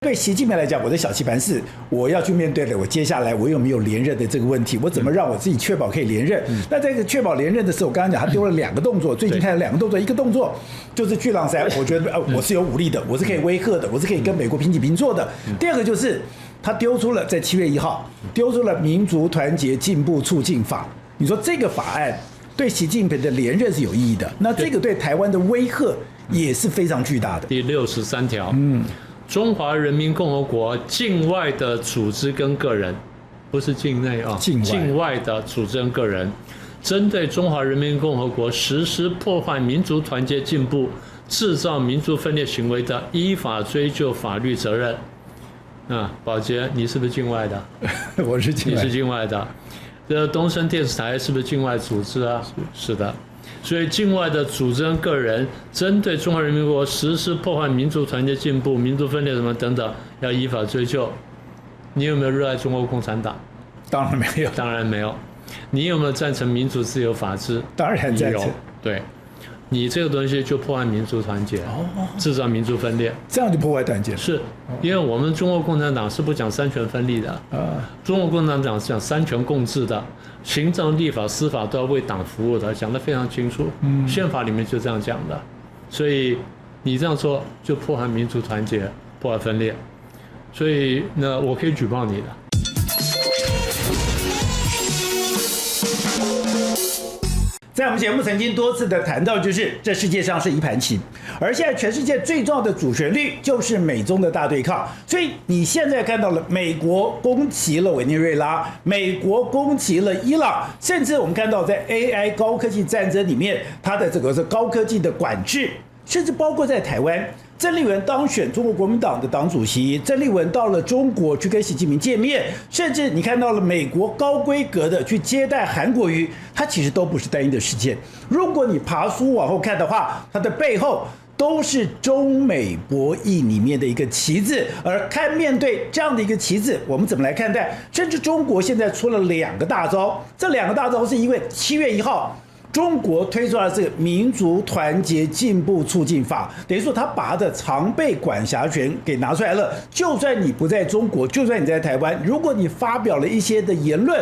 對習近平來講，我的小棋盤是我要去面對的，我接下來我有沒有連任的這個問題，我怎麼讓我自己確保可以連任？那這個確保連任的時候，我剛剛講他丟了2個動作，最近看了2個動作，一個動作就是巨浪3，我覺得我是有武力的，我是可以威嚇的，我是可以跟美國平起平坐的。第二個就是他丟出了在7月1號丟出了民族團結進步促進法，你說這個法案對習近平的連任是有意義的，那這個對台灣的威嚇也是非常巨大的。第63條，中華人民共和國境外的組織跟個人，不是境內啊，境外的組織跟個人，針對中華人民共和國實施破壞民族團結進步、製造民族分裂行為的，依法追究法律責任。寶傑，你是不是境外的？我是境外的。你是境外的。這東森電視台是不是境外組織啊？是的。所以，境外的組織跟個人針對中華人民共和國實施破壞民族團結進步、民族分裂什麼等等，要依法追究。你有沒有熱愛中國共產黨？當然沒有。當然沒有。你有沒有贊成民主、自由、法治？當然贊成。對，你這個東西就破壞民族團結，製造民族分裂，這樣就破壞團結。是，因為我們中國共產黨是不講三權分立的，中國共產黨是講三權共治的。行政、立法、司法都要為黨服務的，講得非常清楚。憲法裡面就這樣講的，所以你這樣做就破壞民族團結，破壞分裂。所以那我可以舉報你的。在我們節目曾經多次的談到，就是這世界上是一盤棋，而現在全世界最重要的主旋律就是美中的大對抗。所以你現在看到了美國攻擊了委內瑞拉，美國攻擊了伊朗，甚至我們看到在 AI 高科技戰爭裡面，它的這個是高科技的管制，甚至包括在台灣。鄭麗文當選中國國民黨的黨主席，鄭麗文到了中國去跟習近平見面，甚至你看到了美國高規格的去接待韓國瑜，它其實都不是單一的事件。如果你爬書往後看的話，它的背後都是中美博弈裡面的一個棋子。而看面對這樣的一個棋子，我們怎麼來看待？甚至中國現在出了2個大招，這2個大招是因為7月1號。中國推出了這個民族團結進步促進法，等於說他把他的常備管轄權給拿出來了。就算你不在中國，就算你在台灣，如果你發表了一些的言論，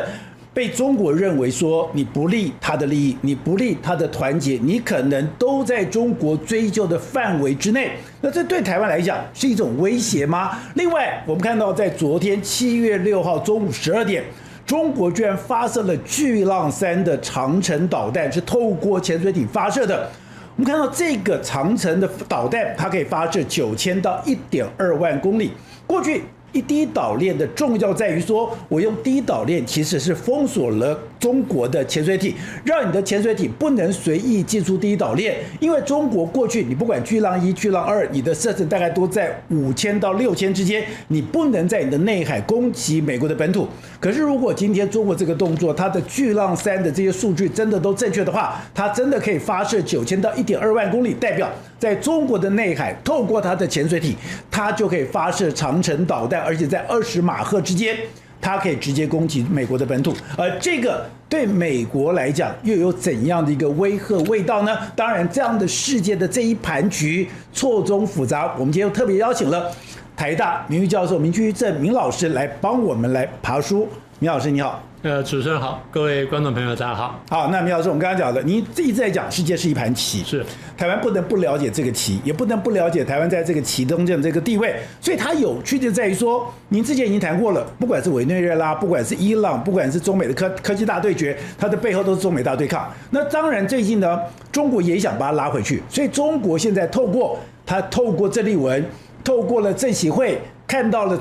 被中國認為說你不利他的利益，你不利他的團結，你可能都在中國追究的範圍之內。那這對台灣來講是一種威脅嗎？另外，我們看到在昨天7月6號中午12點。中國居然發射了巨浪3的長程導彈，是透過潛水艇發射的。我們看到這個長程的導彈，它可以發射9000到1.2萬公里。過去低島鏈的重要在於說，我用低島鏈其實是封鎖了中國的潛水艇，讓你的潛水艇不能隨意進出低島鏈。因為中國過去你不管巨浪1、巨浪2，你的射程大概都在5000到6000之間，你不能在你的內海攻擊美國的本土。可是如果今天中國這個動作，它的巨浪3的這些數據真的都正確的話，它真的可以發射9000到1.2萬公里，代表在中國的內海，透過它的潛水艇，它就可以發射長程導彈，而且在20馬赫之間，它可以直接攻擊美國的本土。而這個對美國來講，又有怎樣的一個威嚇味道呢？當然，這樣的世界的這一盤局錯綜複雜，我們今天又特別邀請了台大名譽教授明居正明老師來幫我們來爬書。明老師你好。主持人好，各位觀眾朋友大家好。好，那明老師，我們剛剛講的，你一直在講世界是一盤棋，是台灣不能不了解這個棋，也不能不了解台灣在這個棋中的這個地位。所以它有趣的在於說，您之前已經談過了，不管是委內瑞拉，不管是伊朗，不管是中美的科技大對決，它的背後都是中美大對抗。那當然最近呢，中國也想把它拉回去，所以中國現在透過鄭麗文，透過了政協會。看到了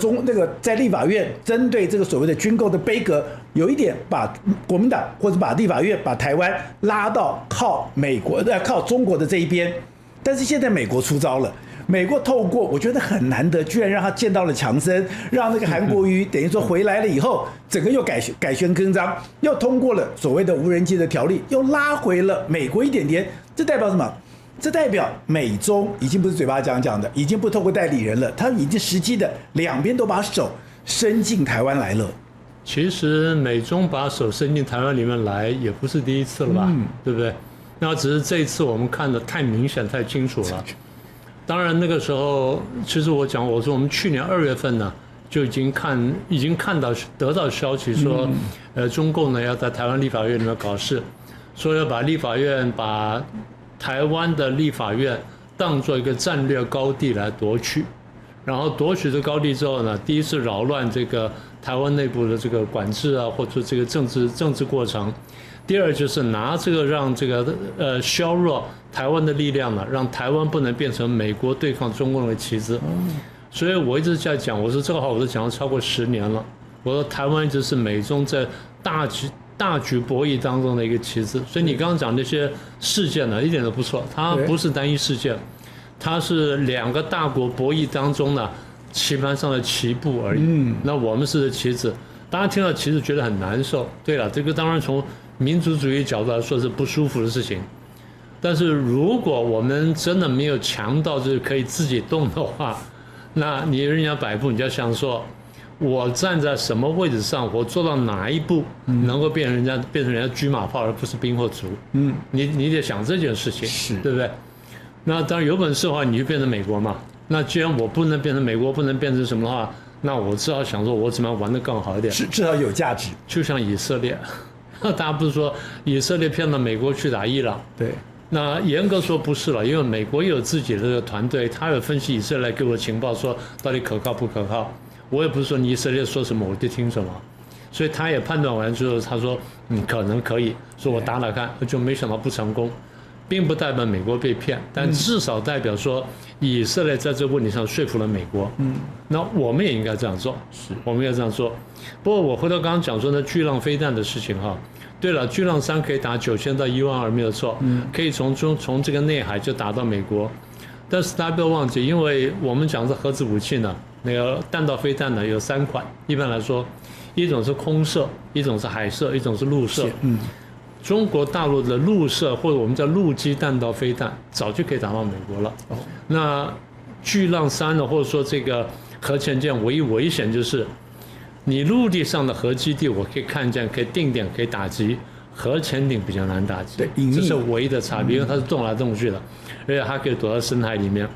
在立法院針對這個所謂的軍購的杯葛，有一點把國民黨或者把立法院把台灣拉到靠中國的這一邊，但是現在美國出招了，美國透過我覺得很難得，居然讓他見到了強森，讓那個韓國瑜等於說回來了以後，整個又改弦更張，又通過了所謂的無人機的條例，又拉回了美國一點點，這代表什麼？這代表美中已經不是嘴巴講的，已經不透過代理人了，他已經實際的兩邊都把手伸進台灣來了。其實美中把手伸進台灣裡面來也不是第一次了吧，對不對？那只是這一次我們看得太明顯太清楚了。當然那個時候，其實我說我們去年2月份呢，就已經看到得到消息說，中共呢要在台灣立法院裡面搞事，說要把台灣的立法院當做一個戰略高地來奪取，然後奪取這高地之後呢，第一是擾亂這個台灣內部的這個管制啊，或者這個政治過程；第二就是拿這個讓這個削弱台灣的力量呢，讓台灣不能變成美國對抗中共的棋子。所以我一直在講，我說這個話我都講了超過10年了。我說台灣一直是美中在大局博弈當中的一個棋子，所以你剛剛講那些事件呢，一點都不錯，它不是單一事件，它是2個大國博弈當中呢棋盤上的棋步而已。那我們是棋子，大家聽到棋子覺得很難受。對了，這個當然從民族主義角度來說是不舒服的事情，但是如果我們真的沒有強到就是可以自己動的話，那你人家擺布，你就要想說，我站在什麼位置上，我做到哪一步能夠變成人家車馬炮，而不是兵或卒。你得想這件事情，是對不對？那當然有本事的話，你就變成美國嘛。那既然我不能變成美國，不能變成什麼的話，那我只好想說，我怎麼樣玩得更好一點，至少有價值。就像以色列，大家不是說以色列騙到美國去打伊朗？对。那嚴格說不是了，因為美國也有自己的這個團隊，他有分析以色列給我的情報，說到底可靠不可靠。我也不是說你以色列說什麼我就聽什麼，所以他也判斷完之後，他說可能可以，說我打打看，就沒想到不成功，並不代表美國被騙，但至少代表說以色列在這個問題上說服了美國。那我們也應該這樣做，我們要這樣做。不過我回到剛剛講說那巨浪飛彈的事情哈。對了，巨浪3可以打9000到12000沒有錯，可以從這個內海就打到美國，但是大家不要忘記，因為我們講的核子武器呢，那個彈道飛彈呢有3款，一般來說，一種是空射，一種是海射，一種是陸射。中國大陸的陸射或者我們叫陸基彈道飛彈早就可以打到美國了。那巨浪3呢，或者說這個核潛艦唯一危險就是，你陸地上的核基地我可以看見，可以定點，可以打擊，核潛艇比較難打擊，這是唯一的差別，因為它是動來動去的，而且它可以躲到深海裡面。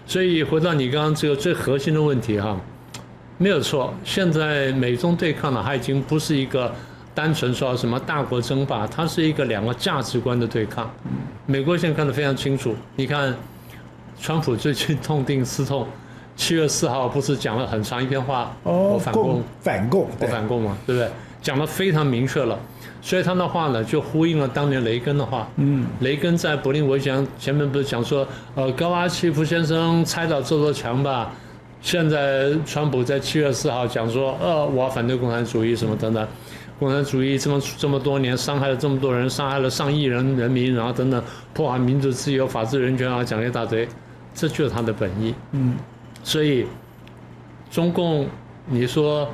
所以回到你剛剛這個最核心的問題哈，沒有錯，現在美中對抗呢，它已經不是一個單純說什麼大國爭霸，它是一個2個價值觀的對抗。美國現在看得非常清楚，你看，川普最近痛定思痛。7月4號不是講了很長一篇話，我反共，我反共嘛，對不对？講得非常明確了，所以他的話呢，就呼應了當年雷根的話。雷根在柏林圍牆前面不是講說，戈巴契夫先生拆倒這座牆吧？現在川普在7月4號講說，我要反對共產主義什麼等等，共產主義這麼多年傷害了這麼多人，傷害了上億人民，然後等等破壞民主自由、法治人權啊，講了一大堆，這就是他的本意。所以，中共，你說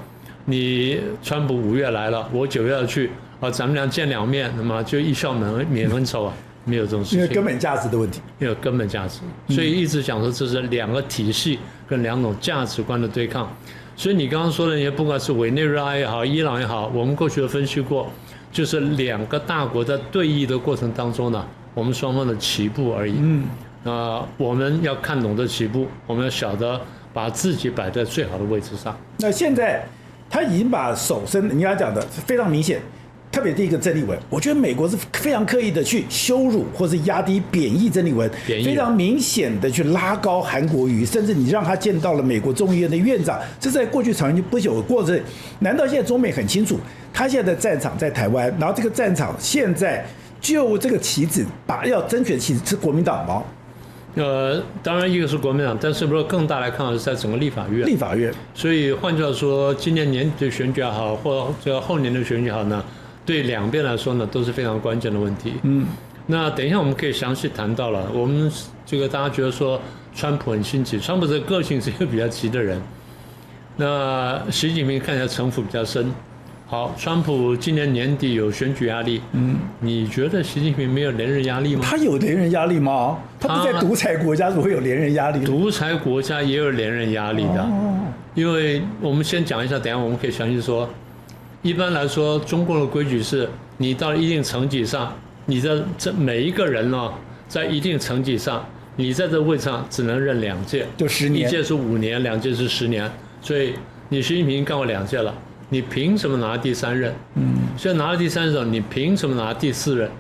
你川普5月來了，我9月要去，咱們倆見2面，那麼就一笑泯恩仇啊，沒有這種事情。因為根本價值的問題，沒有根本價值，所以一直講說這是2個體系跟2種價值觀的對抗。所以你剛剛說的那些，不管是委內瑞拉也好，伊朗也好，我們過去都分析過，就是2個大國在對弈的過程當中呢，我們雙方的棋步而已。我們要看懂這棋步，我們要曉得把自己擺在最好的位置上。那現在他已經把手伸，你剛才講的非常明顯，特別第一個曾麗文，我覺得美國是非常刻意的去羞辱或是壓低、貶義曾麗文，非常明顯的去拉高韓國瑜，甚至你讓他見到了美國眾議院的院長，這在過去長期不久的過程。難道現在中美很清楚，他現在的戰場在台灣，然後這個戰場現在就這個棋子要爭取的棋子是國民黨嗎？當然一個是國民黨，但是如果更大來看，是在整個立法院。立法院。所以換句話說，今年年底的選舉也好，或者後年的選舉也好呢，對2邊來說呢，都是非常關鍵的問題。那等一下我們可以詳細談到了。我們這個大家覺得說，川普很心急，川普這個個性是一個比較急的人。那習近平看起來城府比較深。好，川普今年年底有選舉壓力，你覺得習近平沒有連任壓力嗎？他有連任壓力嗎？他不在獨裁國家，怎麼會有連任壓力？獨裁國家也有連任壓力的，因為我們先講一下，等一下我們可以詳細說。一般來說，中共的規矩是，你到一定層級上，你的這每一個人呢，在一定層級上，你在這個位置上只能任2屆，就10年，一屆是5年，2屆是10年，所以你習近平幹過2屆了，你憑什麼拿第3任？現在拿了第3任，你憑什麼拿第4任？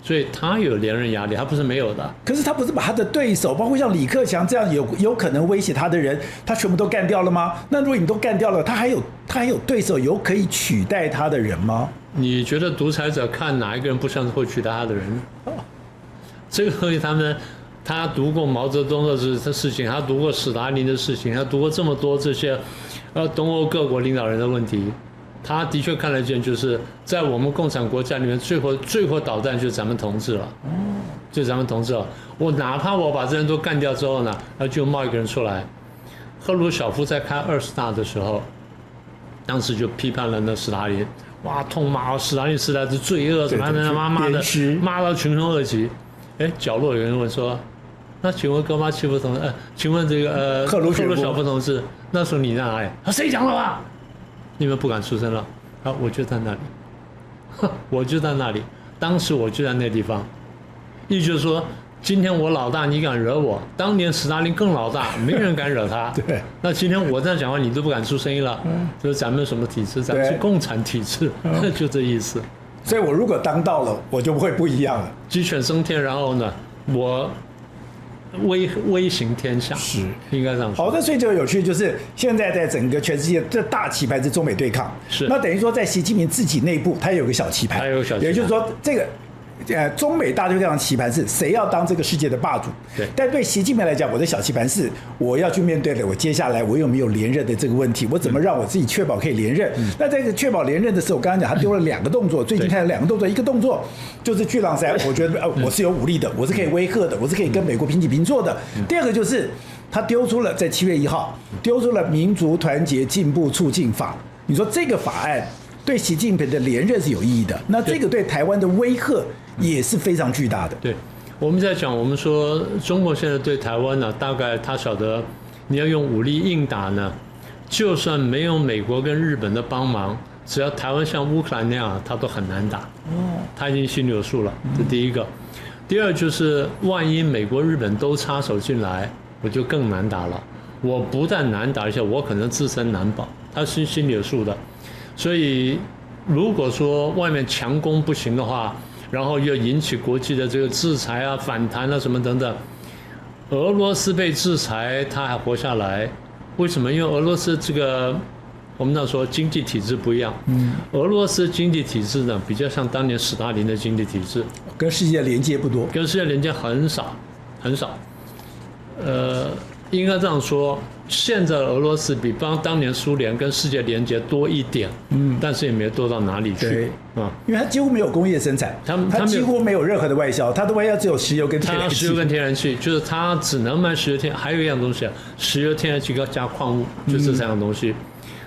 所以他有連任壓力，他不是沒有的。可是他不是把他的對手，包括像李克強這樣有可能威脅他的人，他全部都幹掉了嗎？那如果你都幹掉了，他還有對手有可以取代他的人嗎？你覺得獨裁者看哪一個人不像是會取代他的人呢？這個東西他讀過毛澤東的事情，他讀過史達林的事情，他讀過這麼多這些東歐各國領導人的問題。他的確看得見，就是在我們共產國家裡面，最後導彈就是咱們同志了，就咱們同志了。我哪怕我把這人都幹掉之後呢，就冒一個人出來。赫魯曉夫在開20大的時候，當時就批判了那史達林，哇，痛罵史達林时代是罪惡，怎麼樣骂到群凶惡極。哎，角落有人問說，那請問戈巴契夫同志，請問這個赫魯曉夫同志，那時候你在哪裡？誰講的話？你們不敢出聲了，我就在那裡，我就在那裡，當時我就在那地方，意思就是說，今天我老大，你敢惹我？當年斯大林更老大，沒人敢惹他。对。那今天我這樣講話，你都不敢出聲音了。就是咱們什麼體制？咱們是共產體制，就這意思。所以我如果當到了，我就會不一樣了。雞犬升天，然後呢，我威行天下，是應該這樣說。好，那所以就有趣，就是現在在整個全世界這大棋盤是中美對抗，是那等於說在習近平自己內部，他有個小棋盤，也就是說這個。中美大對抗的棋盤是誰要當這個世界的霸主？對。但對習近平來講，我的小棋盤是我要去面對的，我接下來我有沒有連任的這個問題？我怎麼讓我自己確保可以連任？那在這個確保連任的時候，我剛剛講他丟了2個動作，最近看了2個動作，一個動作就是去朗山，我覺得我是有武力的，我是可以威嚇的，我是可以跟美國平起平坐的。第二個就是他丟出了在7月1號丟出了民族團結進步促進法，你說這個法案對習近平的連任是有意義的，那這個對台灣的威嚇也是非常巨大的。對，我們在講，我們說中國現在對台灣呢，大概他曉得你要用武力硬打呢，就算沒有美國跟日本的幫忙，只要台灣像烏克蘭那樣，他都很難打。他已經心裡有數了，這第一個。第二就是萬一美國、日本都插手進來，我就更難打了。我不但難打，而且我可能自身難保，他是心裡有數的。所以如果說外面強攻不行的話，然後又引起國際的這個制裁啊、反彈啊什麼等等。俄羅斯被制裁，他還活下來，為什麼？因為俄羅斯這個我們那說經濟體制不一樣。俄羅斯經濟體制呢，比較像當年斯大林的經濟體制，跟世界連接不多，跟世界連接很少，很少。應該這樣說，現在俄羅斯比當年蘇聯跟世界連接多一點，但是也沒有多到哪裡去啊，因為它幾乎沒有工業生產，它幾乎沒有任何的外銷，它的外銷只有石油跟天然氣。石油跟天然氣，就是它只能賣石油還有一樣東西，石油、天然氣加礦物，就這3樣東西。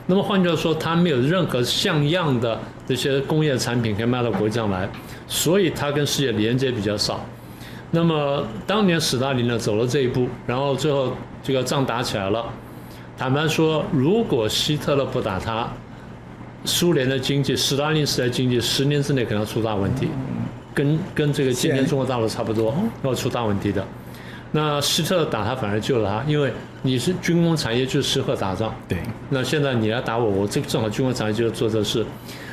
那麼換句話說，它沒有任何像樣的這些工業產品可以賣到國際上來，所以它跟世界連接比較少。那麼當年斯大林呢走了這一步，然後最後這個仗打起來了。坦白說，如果希特勒不打他，蘇聯的經濟、斯大林時代經濟10年之內可能要出大問題，跟這個今天中國大陸差不多，要出大問題的。那希特勒打他反而救了他，因為你是軍工產業就適合打仗。對。那現在你來打我，我這正好軍工產業就做這事，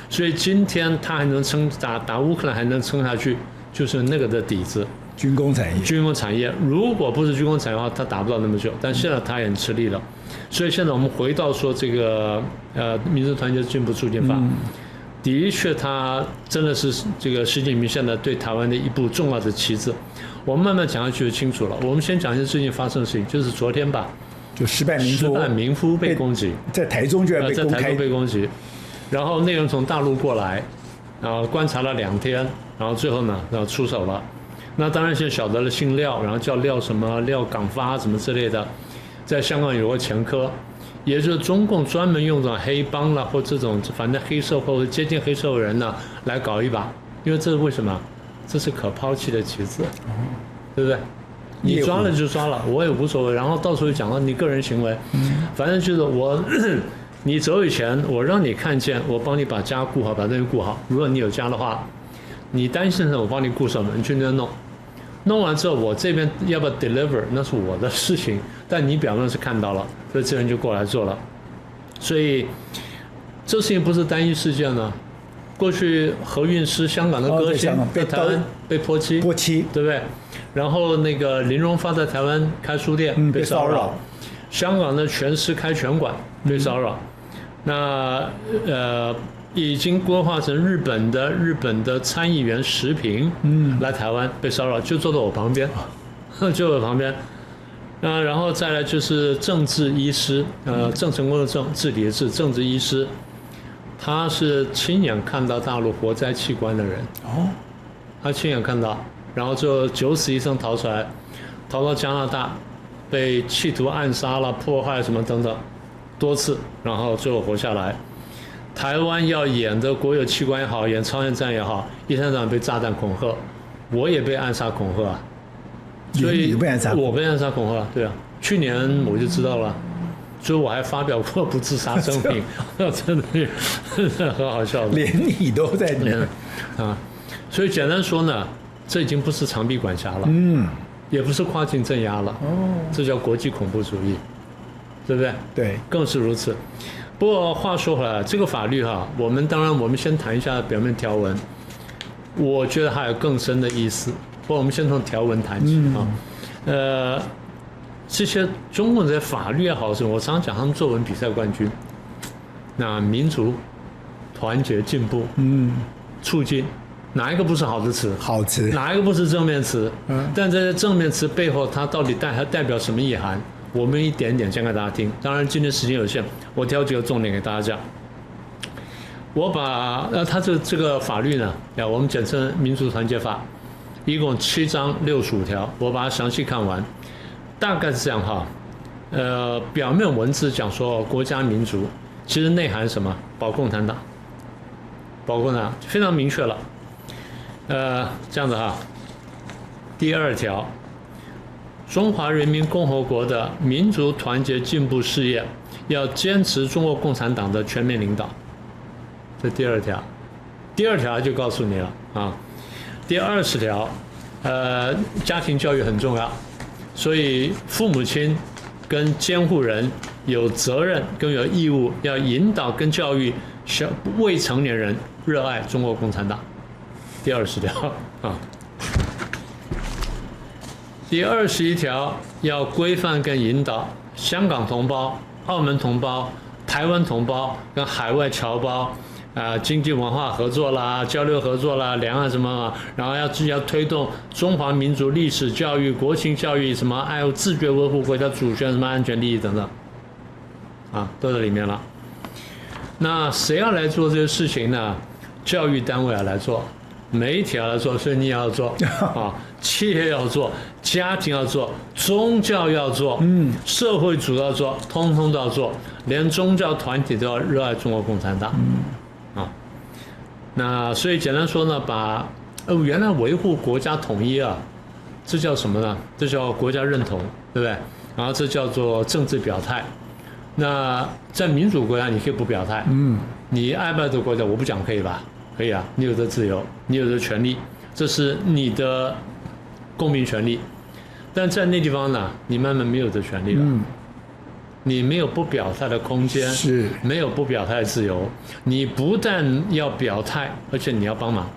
所以今天他還能打烏克蘭還能撐下去，就是那個的底子。軍工產業，軍工產業，如果不是軍工產業的話，他打不到那麼久。但現在他也很吃力了，所以現在我們回到說這個民族團結進步促進法，的確，他真的是這個習近平現在對台灣的一部重要的棋子。我們慢慢講下去就清楚了。我們先講一下最近發生的事情，就是昨天吧，就石板民夫被攻擊，在台中居然被公開，在台中被攻擊，然後那人從大陸過來，然後觀察了2天，然後最後呢，然後出手了。那當然，現在曉得了姓廖，然後叫廖什麼廖港發什麼之類的，在香港有個前科，也就是中共專門用這種黑幫啦，或這種反正黑社會或者接近黑社會人呢來搞一把，因為這是為什麼？這是可拋棄的棋子，對不對？你抓了就抓了，我也無所謂。然後到時候講到你個人行為，反正就是你走以前，我讓你看見，我幫你把家顧好，把東西顧好。如果你有家的話。你擔心什麼？我幫你顧什麼？你去那弄。弄完之後，我這邊要不要 deliver 那是我的事情，但你表面是看到了，所以這人就過來做了。所以這事情不是單一事件呢。過去何韻詩香港的歌星在台灣被潑漆，對不對？然後那個林榮發在台灣開書店被騷擾，香港的拳師開拳館被騷擾，那已經規劃成日本的參議員石平來台灣被騷擾，就坐在我旁邊，就在我旁邊。然後再來就是政治醫師，鄭成功的鄭，治理的治，政治醫師。他是親眼看到大陸活摘器官的人，他親眼看到，然後就九死一生逃出來，逃到加拿大，被企圖暗殺了、迫害什麼等等，多次，然後最後活下來。台灣要演的國有器官也好，演超限戰也好，一天到晚被炸彈恐嚇，我也被暗殺恐嚇啊，所以我被暗殺恐嚇，對啊，去年我就知道了。所以我還發表過不自殺聲明，真的是很好笑的。連你都在裡面啊！所以簡單說呢，這已經不是長臂管轄了，也不是跨境鎮壓了，這叫國際恐怖主義，對不對？對，更是如此。不過話說回來，這個法律哈，我們先談一下表面條文，我覺得還有更深的意思。不過我們先從條文談起啊，這些中國人的法律也好，我常常講他們作文比賽冠軍。那民族、團結、進步、促進，哪一個不是好的詞？好詞。哪一個不是正面詞？但這些正面詞背後，它到底代表什麼意涵？我們一點點講給大家聽。當然，今天時間有限，我挑幾個重點給大家講。我把它這個法律呢，我們簡稱《民族團結法》，一共7章65條，我把它詳細看完。大概是這樣哈，表面文字講說國家民族，其實內涵什麼？保共產黨，保共產黨非常明確了。這樣子哈，第2條，中華人民共和國的民族團結進步事業要堅持中國共產黨的全面領導，這第2條。第2條就告訴你了啊。第20條，家庭教育很重要。所以父母親跟監護人有責任跟有義務要引導跟教育未成年人熱愛中國共產黨。第20條啊，第21條要規範跟引導香港同胞、澳門同胞、台灣同胞跟海外僑胞。經濟文化合作啦，交流合作啦，兩岸什麼，然後要推動中華民族歷史教育、國情教育，什麼還有自覺維護國家主權、什麼安全利益等等，都在裡面了。那誰要來做這些事情呢？教育單位要來做，媒體要來做，所以你也要做啊，企業要做，家庭要做，宗教要做，社會主義要做，通通都要做，連宗教團體都要熱愛中國共產黨。那所以簡單說呢，原來維護國家統一啊，這叫什麼呢？這叫國家認同，對不對？然後這叫做政治表態。那在民主國家，你可以不表態，你愛不愛這個國家，我不講可以吧？可以啊，你有這自由，你有這權利，這是你的公民權利。但在那地方呢，你慢慢沒有這權利了。你沒有不表態的空間，是沒有不表態的自由。你不但要表態，而且你要幫忙，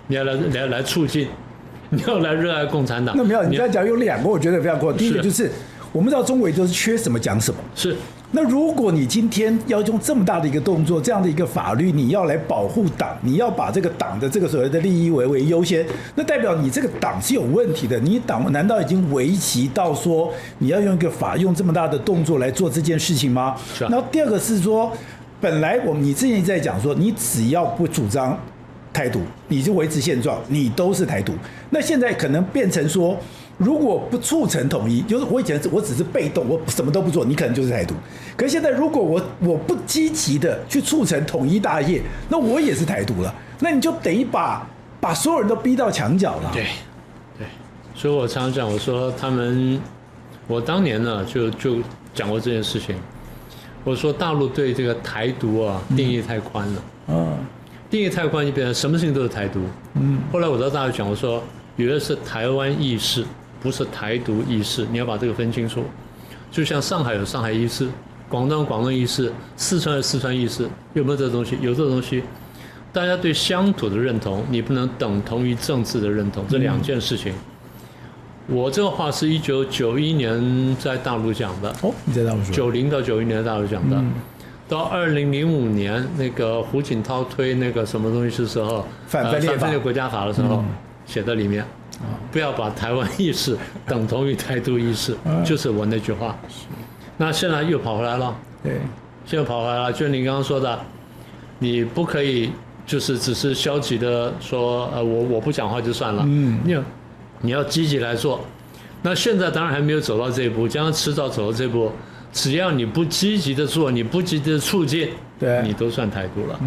你要來促進，你要來熱愛共產黨。那沒有，你剛才講有2個，我覺得非常過。第一個就是我們知道中國就是缺什麼講什麼。是。那如果你今天要用這麼大的一個動作，這樣的一個法律，你要來保護黨，你要把這個黨的這個所謂的利益為優先，那代表你這個黨是有問題的。你黨難道已經危及到說你要用一個法用這麼大的動作來做這件事情嗎？是啊。然後第2個是說，本來你之前在講說，你只要不主張台獨，你就維持現狀，你都是台獨。那現在可能變成說，如果不促成統一，就是我以前我只是被動，我什麼都不做，你可能就是台獨。可是現在如果我不積極的去促成統一大業，那我也是台獨了。那你就等於把所有人都逼到牆角了。对，所以我常常講，我說我當年呢就講過這件事情。我說大陸對這個台獨啊定義太寬了。定義太寬就變成什麼事情都是台獨。後來我到大陸講，我說有的是台灣意識，不是台獨意識，你要把這個分清楚。就像上海有上海意識，廣東有廣東意識，四川有四川意識，有沒有這個東西？有這個東西。大家對鄉土的認同，你不能等同於政治的認同，這兩件事情。我這個話是1991年在大陸講的。哦，你在大陸說？90到91年在大陸講的。到2005年那個胡錦濤推那個什麼東西的時候，反分裂國家法的時候，寫在裡面，不要把台灣意識等同於台獨意識，就是我那句話。那現在又跑回來了。對，現在跑回來了，就你剛剛說的，你不可以就是只是消極的說，我不講話就算了。你要積極來做。那現在當然還沒有走到這一步，將來遲早走到這一步。只要你不積極的做，你不積極的促進，對，你都算台獨了。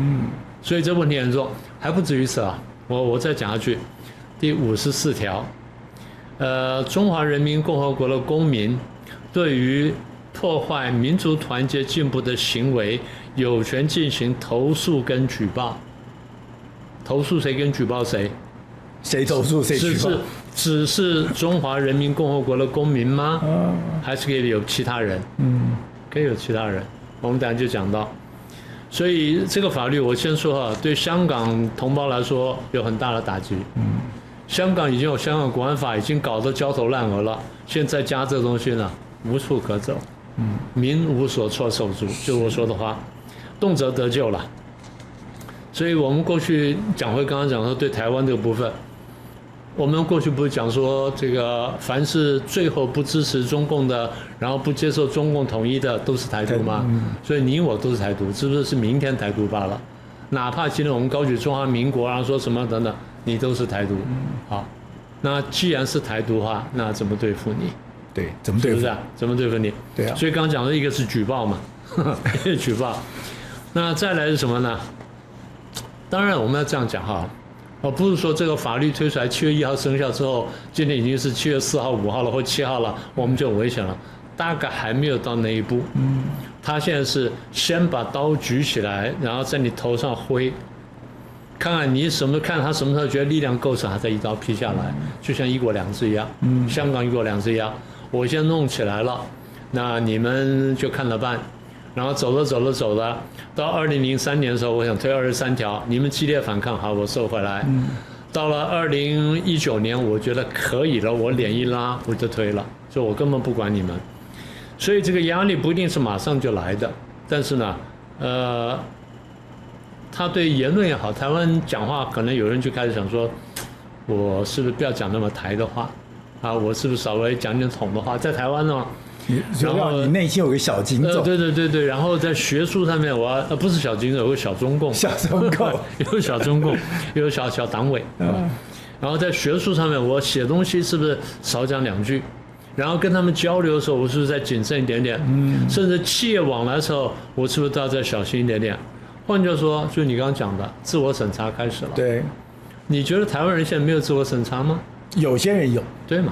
所以這問題嚴重，還不止於此啊。我再講下去，第54條，中華人民共和國的公民對於破壞民族團結進步的行為，有權進行投訴跟舉報。投訴誰跟舉報誰？誰投訴誰舉報？只是中華人民共和國的公民嗎？還是可以有其他人？可以有其他人。我們等下就講到。所以這個法律我先說哈，對香港同胞來說有很大的打擊。香港已經有香港國安法，已經搞得焦頭爛額了，現在加這個東西呢，無處可走。民無所措手足，就我說的話，動輒得咎了。所以我們過去講回剛剛講說對台灣這個部分，我們過去不是講說這個凡是最後不支持中共的，然後不接受中共統一的都是台獨嗎？所以你我都是台獨，是不是明天台獨罷了？哪怕今天我們高舉中華民國，然後說什麼等等，你都是台獨。好，那既然是台獨的話，那怎麼對付你？對，怎麼對付？是不是啊？怎麼對付你？對啊。所以剛剛講的一個是舉報嘛，一個舉報。那再來是什麼呢？當然我們要這樣講哈，不是說這個法律推出來7月1號生效之後，今天已經是7月4號、5號了或7號了，我們就很危險了。大概還沒有到那一步。他現在是先把刀舉起來，然後在你頭上揮，看看你看他什麼時候覺得力量夠時，他再一刀劈下來，就像1國2制一樣，香港1國2制一樣，我先弄起來了，那你們就看着辦。然後走了，到2003年的時候，我想推23條，你們激烈反抗，好，我收回來。到了2019年，我覺得可以了，我臉一拉，我就推了，所以我根本不管你們。所以這個壓力不一定是馬上就來的，但是呢，他對言論也好，台灣講話可能有人就開始想說，我是不是不要講那麼台的話啊？我是不是稍微講點統的話？在台灣呢？然後你內心有個小警總，對，然後在學術上面，我不是小警總，有個小中共，有小中共，有小黨委，然後在學術上面，我寫東西是不是少講2句？然後跟他們交流的時候，我是不是再謹慎一點點？甚至企業往來的時候，我是不是都要再小心一點點？換句話說，就你剛剛講的，自我審查開始了。對，你覺得台灣人現在沒有自我審查嗎？有些人有，對嘛？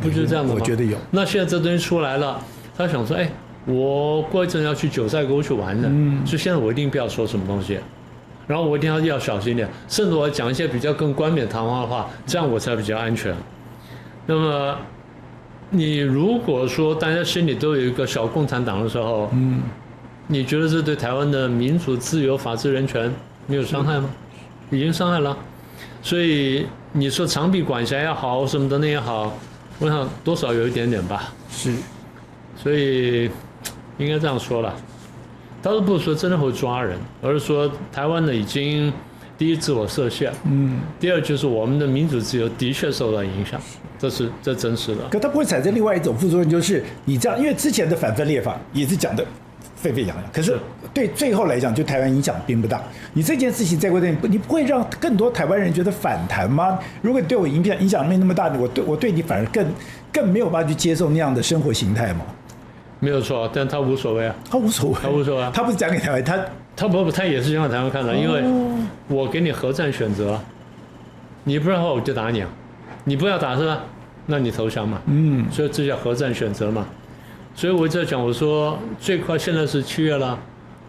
不就是這樣的嗎？我覺得有。那現在這東西出來了，他想說，我過一陣要去九寨溝去玩的，所以現在我一定不要說什麼東西，然後我一定要小心點，甚至我講一些比較更冠冕堂皇的話，這樣我才比較安全。那麼，你如果說大家心裡都有一個小共產黨的時候，你覺得這對台灣的民主、自由、法治、人權沒有傷害嗎？已經傷害了。所以你說長臂管轄也好，什麼的那也好，我想多少有一點點吧。是，所以應該這樣說了。倒是不是說真的會抓人，而是說台灣呢已經第一自我設限，第二就是我們的民主自由的確受到影響，這真實的。可它不會產生另外一種副作用，就是你這樣，因為之前的反分裂法也是講的沸沸揚揚，可是對最後來講，就台灣影響並不大。你這件事情再過點，你不會讓更多台灣人覺得反彈嗎？如果你對我影響沒那麼大，我對你反而更沒有辦法去接受那樣的生活形態嗎？沒有錯，但他無所謂啊。他無所謂，他無所謂。他不是講給台灣，他也是講給台灣看的，因為我給你核戰選擇，你不然的話我就打你啊，你不要打是吧？那你投降嘛。所以這叫核戰選擇嘛。所以我一直在講，我說最快現在是7月了，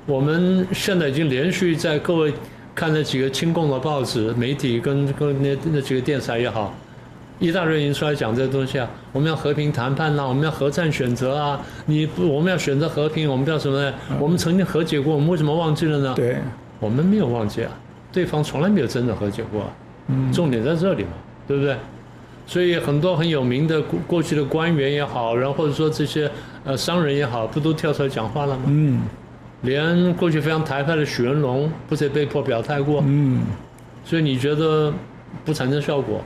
我們現在已經連續在各位看那幾個親共的報紙、媒體跟那幾個電視台也好，一大堆人出來講這個東西啊，我們要和平談判啊，我們要和戰選擇啊，我們要選擇和平，我們不要什麼呢？我們曾經和解過，我們為什麼忘記了呢？對，我們沒有忘記啊，對方從來沒有真的和解過啊，重點在這裡嘛，對不對？所以很多很有名的過去的官員也好，然後或者說這些商人也好，不都跳出來講話了嗎？連過去非常台派的許文龍不是也被迫表態過？所以你覺得不產生效果？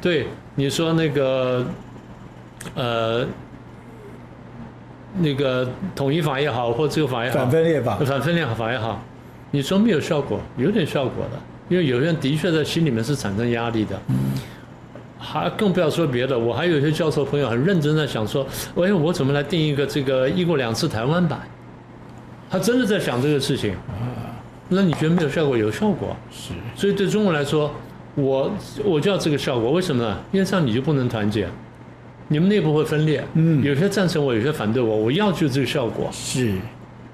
對，你說那個統一法也好，或這個法也好，反分裂法也好，你說沒有效果，有點效果的，因為有些人的確在心裡面是產生壓力的。還更不要說別的，我還有一些教授朋友很認真在想說，我怎麼來定一個這個1國2制台灣版？他真的在想這個事情。那你覺得沒有效果？有效果。是。所以對中國來說，我就要這個效果，為什麼呢？因為這樣你就不能團結，你們內部會分裂。有些贊成我，有些反對我，我要就這個效果。是。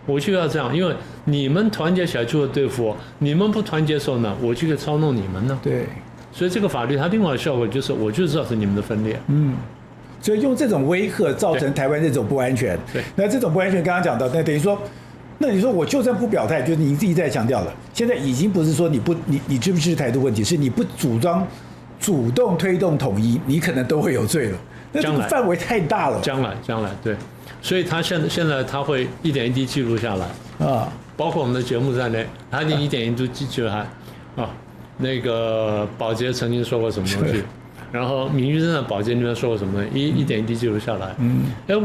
我就要這樣，因為你們團結起來就會對付我，你們不團結的時候呢，我就可以操弄你們呢。對。所以這個法律它另外的效果就是，我就是造成你們的分裂。所以用這種威嚇造成台灣這種不安全。對。那這種不安全剛剛講到，那等於說，那你說我就算不表態，就是你自己在強調了，現在已經不是說你支不支持台獨問題，是你不主動推動統一，你可能都會有罪了。那這個範圍太大了。將來對。所以他現在他會一點一滴記錄下來啊，包括我們的節目在內，他一點一滴記錄下來啊。那個寶傑曾經說過什麼東西，然後明玉珍在寶傑那邊說過什麼東西，一點一滴記錄下來。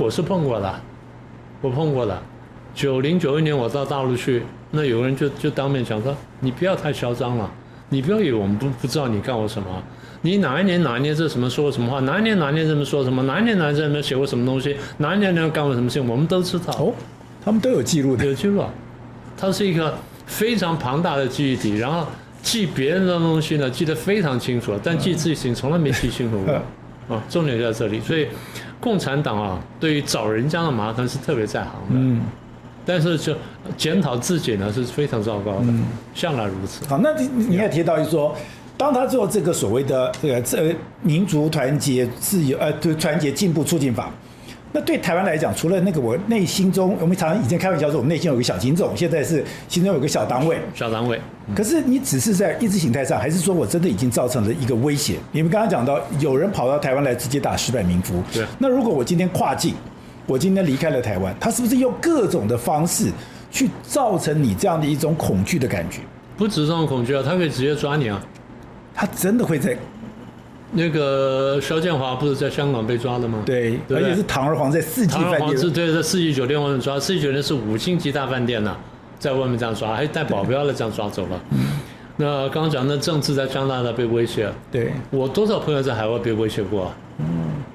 我是碰過的，90、91年我到大陸去，那有個人就當面講說，你不要太囂張了，你不要以為我們不知道你幹過什麼，你哪一年這什麼說過什麼話，哪一年這麼說什麼，哪一年這麼寫過什麼東西，哪一年幹過什麼事情，我們都知道。哦，他們都有記錄的。有記錄，它是一個非常龐大的記憶體，然後。記別人的東西呢，記得非常清楚，但記自己事情從來沒記清楚過。重點就在這裡。所以，共產黨啊，對於找人家的麻煩是特別在行的。但是就檢討自己呢，是非常糟糕的，向來如此。好，那你也提到說，當他做這個所謂的這個民族團結、自由團結進步促進法。那對台灣來講，除了那個我內心中，我們常常以前開玩笑說，我們內心有個小警總，現在是心中有個小黨委。可是你只是在意識形態上，還是說我真的已經造成了一個威脅？你們剛剛講到，有人跑到台灣來直接打石板民夫。對。那如果我今天跨境，我今天離開了台灣，他是不是用各種的方式去造成你這樣的一種恐懼的感覺？不止這種恐懼啊，他可以直接抓你啊！他真的會在。那個蕭建華不是在香港被抓的嗎？對，而且是堂而皇在4季飯店。對，在4季酒店外面抓，4季酒店是5星級大飯店吶，在外面這樣抓，還帶保鏢的這樣抓走了。那剛剛講的政治在加拿大被威脅，對，我多少朋友在海外被威脅過啊？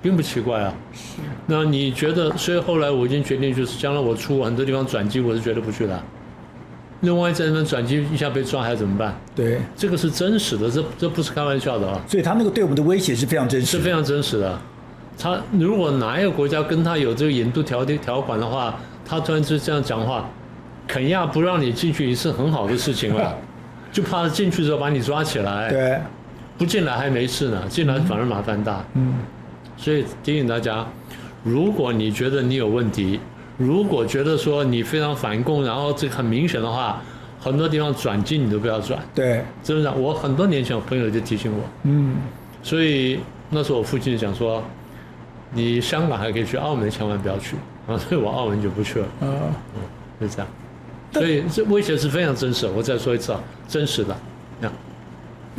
並不奇怪啊。那你覺得？所以後來我已經決定，就是將來我出很多地方轉機，我是絕對不去的。另外在那邊轉機一下被抓還怎麼辦？對，這個是真實的，這不是開玩笑的啊。所以他那個對我們的威脅是非常真實的，是非常真實的。他如果哪一個國家跟他有這個引渡條款的話，他突然就這樣講話，肯亞不讓你進去是很好的事情了，就怕進去之後把你抓起來。對，不進來還沒事呢，進來反而麻煩大。所以提醒大家，如果你覺得你有問題，如果覺得說你非常反共，然後這個很明顯的話，很多地方轉機你都不要轉。對，真的，我很多年前我朋友就提醒我。所以那時候我父親就講說，你香港還可以去，澳門千萬不要去。所以我澳門就不去了。就這樣。所以這威脅是非常真實，我再說一次啊，真實的。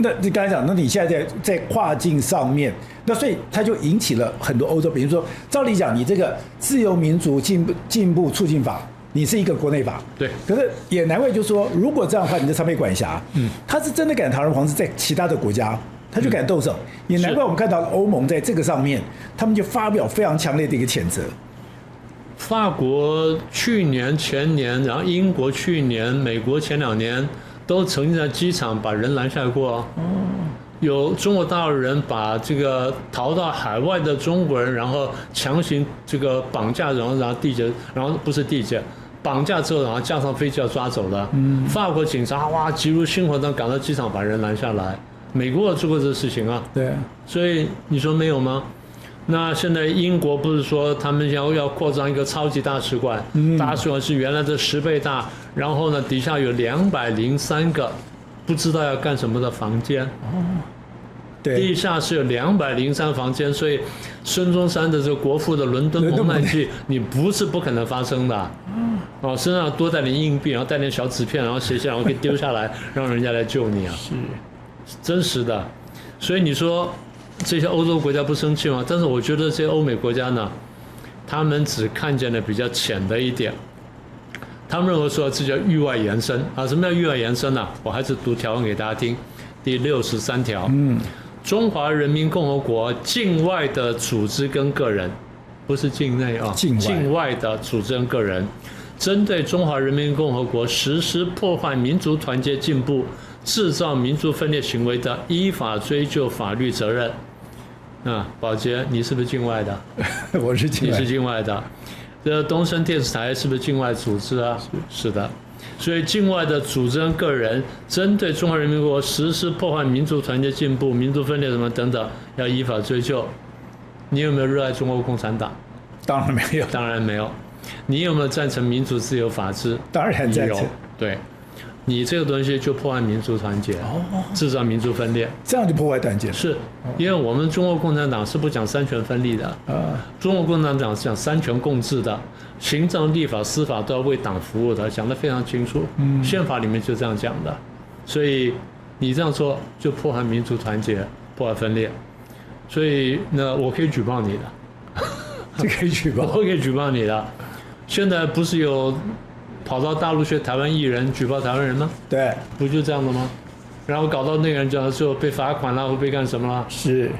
那你剛才講，那你現在在跨境上面，那所以它就引起了很多歐洲，比如說照理講，你這個自由民主進步促進法，你是一個國內法，對。可是也難怪，就是說，如果這樣的話，你的常備管轄，他是真的敢堂而皇之在其他的國家，他就敢動手，也難怪我們看到歐盟在這個上面，他們就發表非常強烈的一個譴責。法國去年、前年，然後英國去年，美國前2年。都曾經在機場把人攔下來過。有中國大陸人把這個逃到海外的中國人，然後強行這個綁架，然後締結，然後不是締結，綁架之後然後架上飛機要抓走了。法國警察哇急如星火地趕到機場把人攔下來，美國做過這個事情啊。對，所以你說沒有嗎？那現在英國不是說他們要擴張一個超級大使館？大使館是原來的10倍大，然後呢，底下有203個不知道要幹什麼的房間。哦，對，地下是有203房間，所以孫中山的這個國父的倫敦蒙难記，你不是不可能發生的。哦，身上多帶點硬幣，然後帶點小紙片，然後寫下來，然後可以丟下來，讓人家來救你啊！是，真實的。所以你說這些歐洲國家不生氣嗎？但是我覺得這些歐美國家呢，他們只看見了比較淺的一點，他們認為說這叫域外延伸啊。什麼叫域外延伸呢？我還是讀條文給大家聽，第63條。中華人民共和國境外的組織跟個人，不是境內啊，境外的組織跟個人，針對中華人民共和國實施破壞民族團結進步、製造民族分裂行為的，依法追究法律責任。寶傑，你是不是境外的？我是境外的。你是境外的。這東森電視台是不是境外組織啊？是的。所以境外的組織跟個人，針對中華人民共和國實施破壞民族團結進步、民族分裂什麼等等，要依法追究。你有沒有熱愛中國共產黨？當然沒有。當然沒有。你有沒有贊成民主、自由、法治？當然贊成。對，你這個東西就破壞民族團結，製造民族分裂，這樣就破壞團結。是，因為我們中國共產黨是不講三權分立的，中國共產黨是講三權共治的，行政、立法、司法都要為黨服務的，講得非常清楚。憲法裡面就這樣講的，所以你這樣做就破壞民族團結，破壞分裂。所以那我可以舉報你的，這可以舉報，我可以舉報你的。現在不是有跑到大陸學台灣藝人舉報台灣人嗎？對，不就這樣的嗎？然後搞到那個人最後被罰款了，或被幹什麼了？是，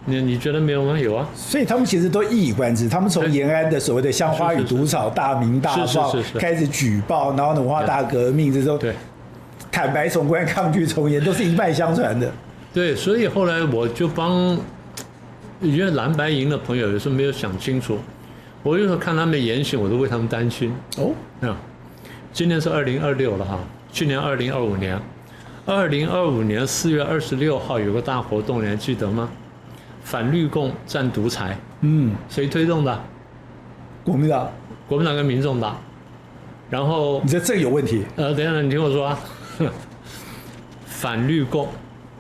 你覺得沒有嗎？有啊。所以他們其實都一以貫之，他們從延安的所謂的香花與毒草、大鳴大放開始舉報，然後文化大革命這種，對，坦白從寬、抗拒從嚴，都是一脈相傳的。對，所以後來我就幫，因為藍白營的朋友有時候沒有想清楚。我有時候看他們言行，我都為他們擔心。今年是2026了哈，去年2025年，2025年4月26號有個大活動，你還記得嗎？反綠共戰獨裁。誰推動的？國民黨。國民黨跟民眾黨。然後你這個有問題。等一下，你聽我說啊。反綠共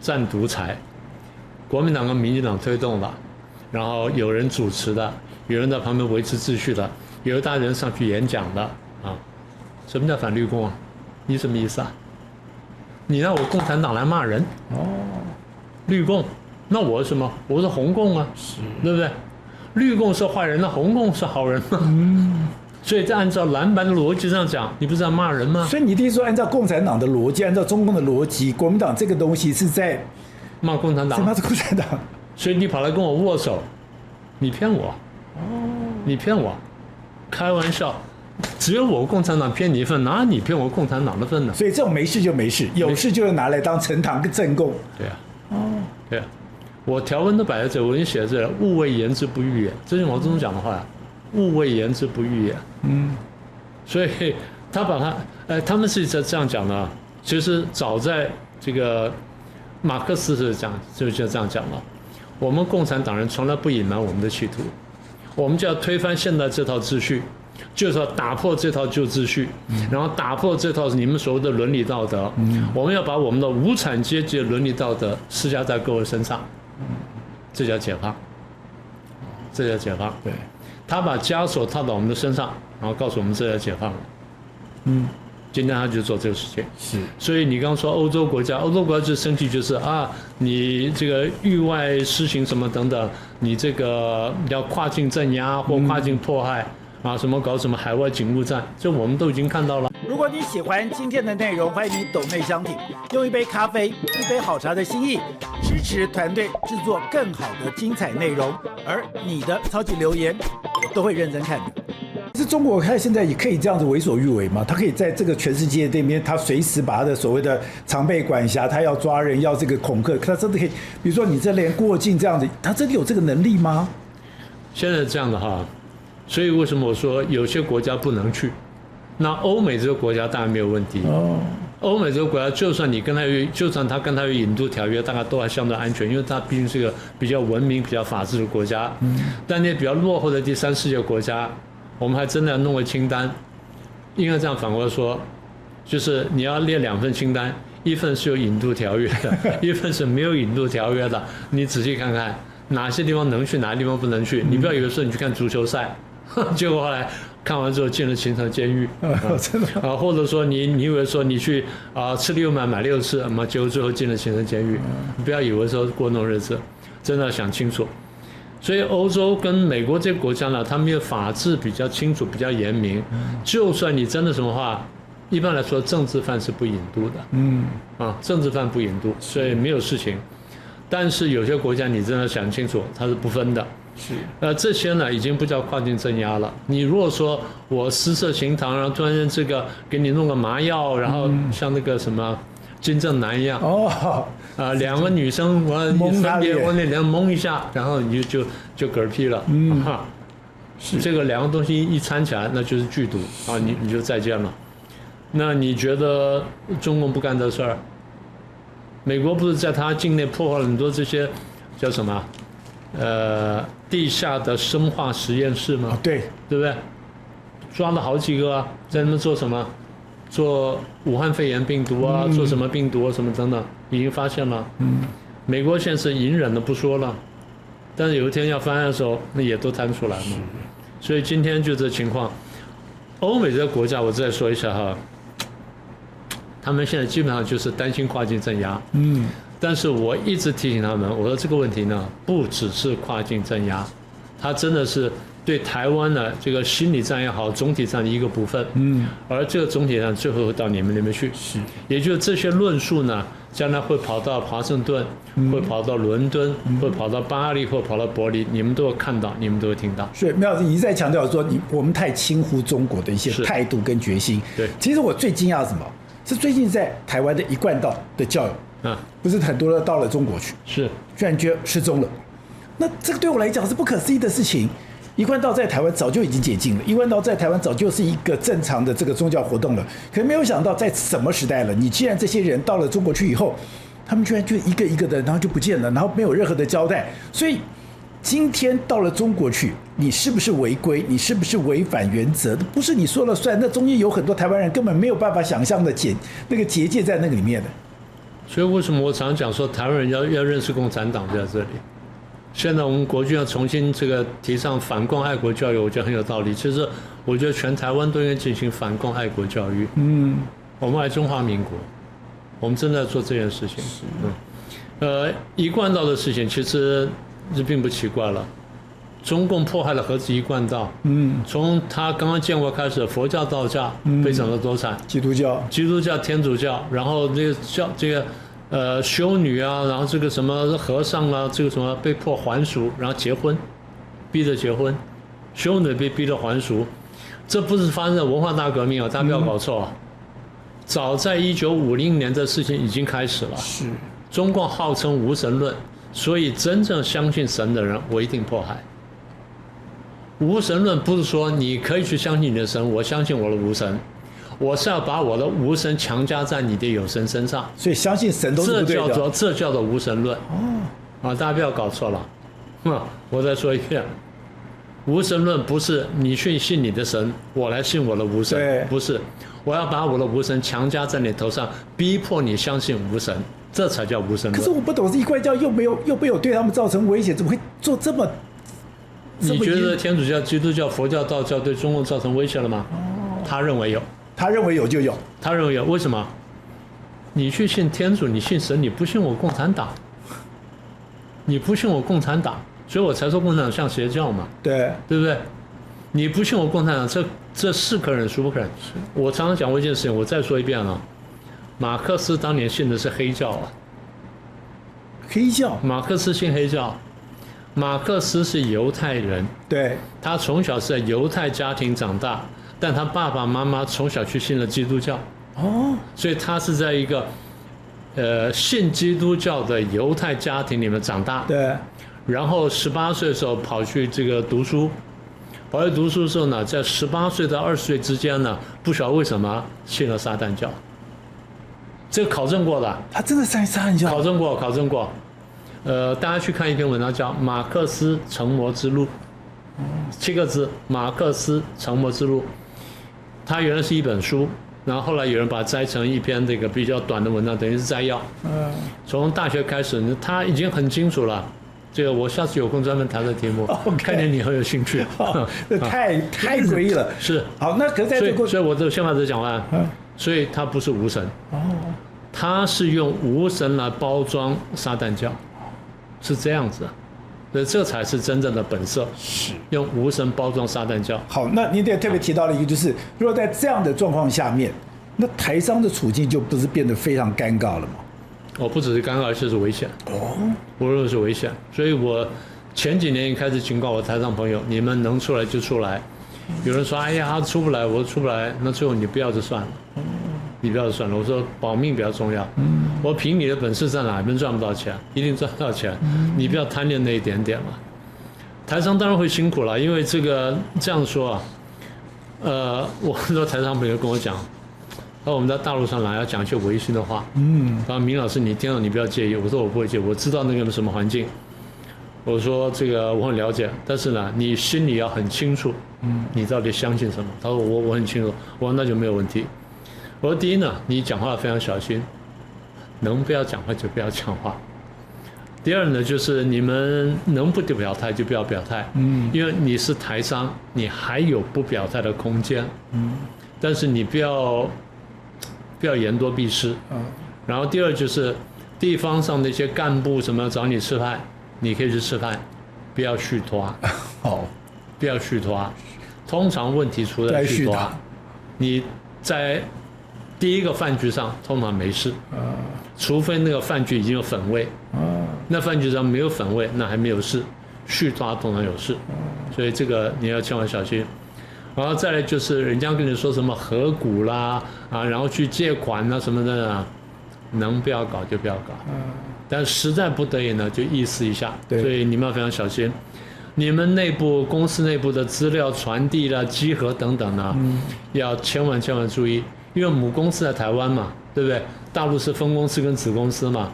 戰獨裁，國民黨跟民進黨推動的，然後有人主持的。有人在旁邊維持秩序的，有一大人上去演講的啊。什麼叫反綠共啊？你什麼意思啊？你讓我共產黨來罵人？綠共，那我是什麼？我是紅共啊，對不對？綠共是壞人，那紅共是好人嘛？所以，按照藍白的邏輯上講，你不是在罵人嗎？所以你聽說，按照共產黨的邏輯，按照中共的邏輯，國民黨這個東西是在罵共產黨，罵共產黨。所以你跑來跟我握手，你騙我。你騙我，開玩笑，只有我共產黨騙你一份，哪有你騙我共產黨的份呢？所以這種沒事就沒事，有事就拿來當呈堂跟證供。對啊，對啊，我條文都擺在這，我已經寫在這了，勿謂言之不預也，這是毛澤東講的話呀，勿謂言之不預也。所以他把他，他們是這樣講的，其實早在這個馬克思是講，就這樣講了，我們共產黨人從來不隱瞞我們的企圖。我們就要推翻現在這套秩序，就是要打破這套舊秩序，然後打破這套你們所謂的倫理道德。我們要把我們的無產階級的倫理道德施加在各位身上，這叫解放，這叫解放。對，他把枷鎖套到我們的身上，然後告訴我們這叫解放。今天他就做這個事情。是，所以你剛剛說歐洲國家最生氣就是啊，你這個域外施行什麼等等，你這個要跨境鎮壓或跨境迫害啊，什麼搞什麼海外警務戰，這我們都已經看到了。如果你喜歡今天的內容，歡迎你斗內相挺，用一杯咖啡、一杯好茶的心意，支持團隊製作更好的精彩內容。而你的超級留言，我都會認真看的。是中國看現在也可以這樣子為所欲為嗎？他可以在這個全世界這邊，他隨時把他的所謂的常備管轄，他要抓人，要這個恐嚇，他真的可以？比如說你這連過境這樣子，他真的有這個能力嗎？現在這樣的哈，所以為什麼我說有些國家不能去？那歐美這個國家當然沒有問題。歐美這個國家，就算他跟他有引渡條約，大概都還相對安全，因為它畢竟是個比較文明、比較法治的國家。但那些比較落後的第三世界國家，我們還真的要弄個清單。應該這樣反過來說，就是你要列2份清單，一份是有引渡條約的，一份是沒有引渡條約的。你仔細看看哪些地方能去，哪些地方不能去。你不要以為說你去看足球賽，結果後來看完之後進了秦城監獄，真的啊，或者說你以為說你去吃6碗買6次，結果最後進了秦城監獄。你不要以為說過那種日子，真的要想清楚。所以歐洲跟美國這個國家呢，他們的法治比較清楚，比較嚴明。就算你真的什麼話，一般來說政治犯是不引渡的。政治犯不引渡，所以沒有事情。但是有些國家你真的想清楚，它是不分的。是，這些呢已經不叫跨境鎮壓了。你如果說我私設行堂，然後突然間這個給你弄個麻藥，然後像那個什麼金正男一樣，2個女生我分別往那两蒙一下，然後你就嗝屁了。是這個2個東西一摻起來，那就是剧毒啊，你就再見了。那你覺得中共不幹這事兒？美國不是在他境內破壞了很多這些叫什麼？地下的生化實驗室嗎？对不對？抓了好幾個啊，在那邊做什麼？做武漢肺炎病毒啊，做什麼病毒啊，什麼等等，已經發現了。美國現在是隱忍的不說了，但是有一天要翻案的時候，那也都攤出來了。所以今天就這情況，歐美這個國家我再說一下哈，他們現在基本上就是擔心跨境鎮壓。但是我一直提醒他們，我說這個問題呢，不只是跨境鎮壓，它真的是對台灣的這個心理戰也好，總體戰的一個部分。而這個總體戰最後會到你們那邊去。是，也就是這些論述呢，將來會跑到華盛頓，會跑到倫敦，會跑到巴黎，或跑到柏林，你們都會看到，你們都會聽到。所以苗老師一再強調說，我們太輕忽中國的一些態度跟決心。對，其實我最驚訝是什麼？是最近在台灣的一貫道的教友。不是很多人到了中國去，是居然覺得失蹤了。那這個對我來講是不可思議的事情。一貫道在台灣早就已經解禁了，一貫道在台灣早就是一個正常的這個宗教活動了。可是沒有想到在什麼時代了，你既然這些人到了中國去以後，他们居然就一個一個的，然後就不見了，然後沒有任何的交代。所以今天到了中國去，你是不是違規？你是不是違反原則？不是你說了算。那中間有很多台灣人根本沒有辦法想象的那個結界在那個裡面的。所以為什麼我常講說台灣人要認識共產黨就在這裡？現在我們國軍要重新這個提倡反共愛國教育，我覺得很有道理。其實我覺得全台灣都應該進行反共愛國教育。我們愛中華民國，我們正在做這件事情。一貫道的事情其實這並不奇怪了。中共迫害了何止一貫道？從他剛剛建國開始，佛教、道教非常的多產，基督教、天主教，然後修女啊，然後這個什麼和尚啊，這個什麼被迫還俗，然後結婚，逼着結婚，修女被逼着還俗，這不是發生在文化大革命啊，大家不要搞錯啊。早在1950年的事情已經開始了。是，中共號稱無神論，所以真正相信神的人，我一定迫害。無神論不是說你可以去相信你的神，我相信我的無神，我是要把我的無神強加在你的有神身上，所以相信神都是不對的。這叫做無神論。大家不要搞錯了。我再說一遍，無神論不是你去信你的神，我來信我的無神，不是，我要把我的無神強加在你頭上，逼迫你相信無神，這才叫無神論。可是我不懂，是一貫教又沒有對他們造成威脅，怎麼會做這麼？你覺得天主教、基督教、佛教、道教對中共造成威脅了嗎？他認為有，他認為有就有，他認為有。為什麼？你去信天主，你信神，你不信我共產黨，你不信我共產黨，所以我才說共產黨像邪教嘛。對，對不對？你不信我共產黨，這是可忍孰不可忍。我常常講過一件事情，我再說一遍了。馬克思當年信的是黑教啊。黑教？馬克思信黑教。馬克思是猶太人，對，他從小是在猶太家庭長大，但他爸爸媽媽從小去信了基督教，所以他是在一個信基督教的猶太家庭裡面長大，對，然後18歲的時候跑去這個讀書，跑去讀書的時候呢，在18歲到20歲之間呢，不曉得為什麼信了撒旦教，這個考證過的，他真的上去殺人考證過。大家去看一篇文章叫《馬克思成魔之路》，7個字，馬克思成魔之路。它原來是一本書，然後後來有人把它摘成一篇這個比較短的文章，等於是摘要。從大學開始，他已經很清楚了。這個我下次有空專門談這題目，看見你很有興趣。這太詭異了。是。好，那可是在這個，所以我就先把這講完。所以他不是無神。他是用無神來包裝撒旦教，是這樣子。所以這才是真正的本色，是用無神包裝撒旦教。好，那您也特別提到了一個，就是如果在這樣的狀況下面，那台商的處境就不是變得非常尷尬了嗎？不只是尷尬，而且是危險。我認為是危險。所以我前幾年一開始警告我台商朋友，你們能出來就出來。有人說，哎呀，出不來，我說出不來，那最後你不要就算了。你不要就算了，我說保命比較重要。我憑你的本事在哪邊賺不到錢，一定賺到錢。你不要貪戀那一點點嘛。台商當然會辛苦了，因為這樣說啊，我很多台商朋友跟我講，我們在大陸上來要講一些違心的話。然後明老師你聽到你不要介意，我說我不會介意，我知道那個什麼環境。我說這個我很了解，但是呢，你心裡要很清楚，你到底相信什麼？他說我很清楚，我說那就沒有問題。我說第一呢，你講話非常小心，能不要講話就不要講話。第二呢，就是你們能不表態就不要表態，因為你是台商，你還有不表態的空間，但是你不要言多必失。然後第二就是地方上那些幹部什麼找你吃飯，你可以去吃飯，不要續托。不要續托。通常問題出在續托，你在第一個飯局上通常沒事，除非那個飯局已經有粉味，那飯局上沒有粉味，那還沒有事，續托通常有事，所以這個你要千萬小心。然後再來就是人家跟你說什麼合股啦然後去借款什麼的，能不要搞就不要搞，但實在不得已呢就意思一下，所以你們要非常小心。你們公司內部的資料傳遞啦、稽核等等呢，要千萬注意。因為母公司在台灣嘛，對不对？大陸是分公司跟子公司嘛，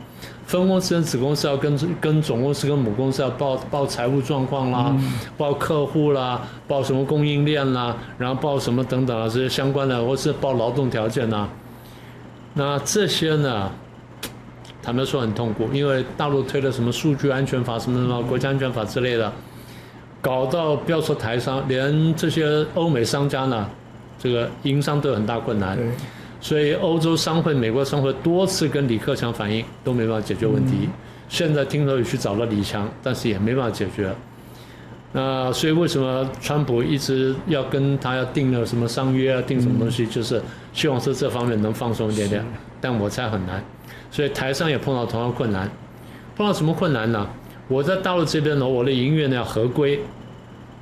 分公司跟子公司要跟總公司跟母公司要報財務狀況啦，報客戶啦，報什麼供應鏈啦，然後報什麼等等啊，這些相關的，或是報勞動條件啊。那這些呢，坦白說很痛苦，因為大陸推了什麼數據安全法、什麼國家安全法之類的，搞到不要說台商，連這些歐美商家呢，這個營商都有很大困難，所以歐洲商會、美國商會多次跟李克強反映，都沒辦法解決問題。現在聽說也去找了李強，但是也沒辦法解決。那所以為什麼川普一直要跟他要訂了什麼商約啊，訂什麼東西，就是希望是這方面能放鬆一點點，但我猜很難。所以台商也碰到同樣困難，碰到什麼困難呢？我在大陸這邊呢，我的營業呢要合規。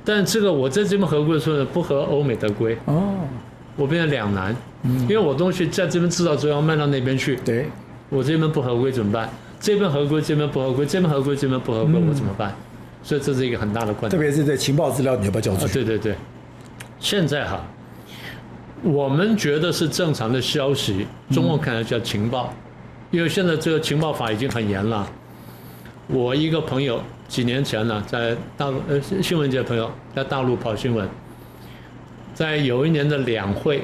但這個我在這邊合規的時候呢，不合歐美的規，我變成兩難，因為我東西在這邊製造之後要賣到那邊去，我這邊不合規怎麼辦？這邊合規，這邊不合規，這邊合規，這邊不合規，我怎麼辦？所以這是一個很大的困難。特別是在情報資料，你要不要交出去？對，現在我們覺得是正常的消息，中文看來叫情報，因為現在這個情報法已經很嚴了。我一個朋友幾年前呢，在大陸新聞界朋友在大陸跑新聞，在有一年的兩會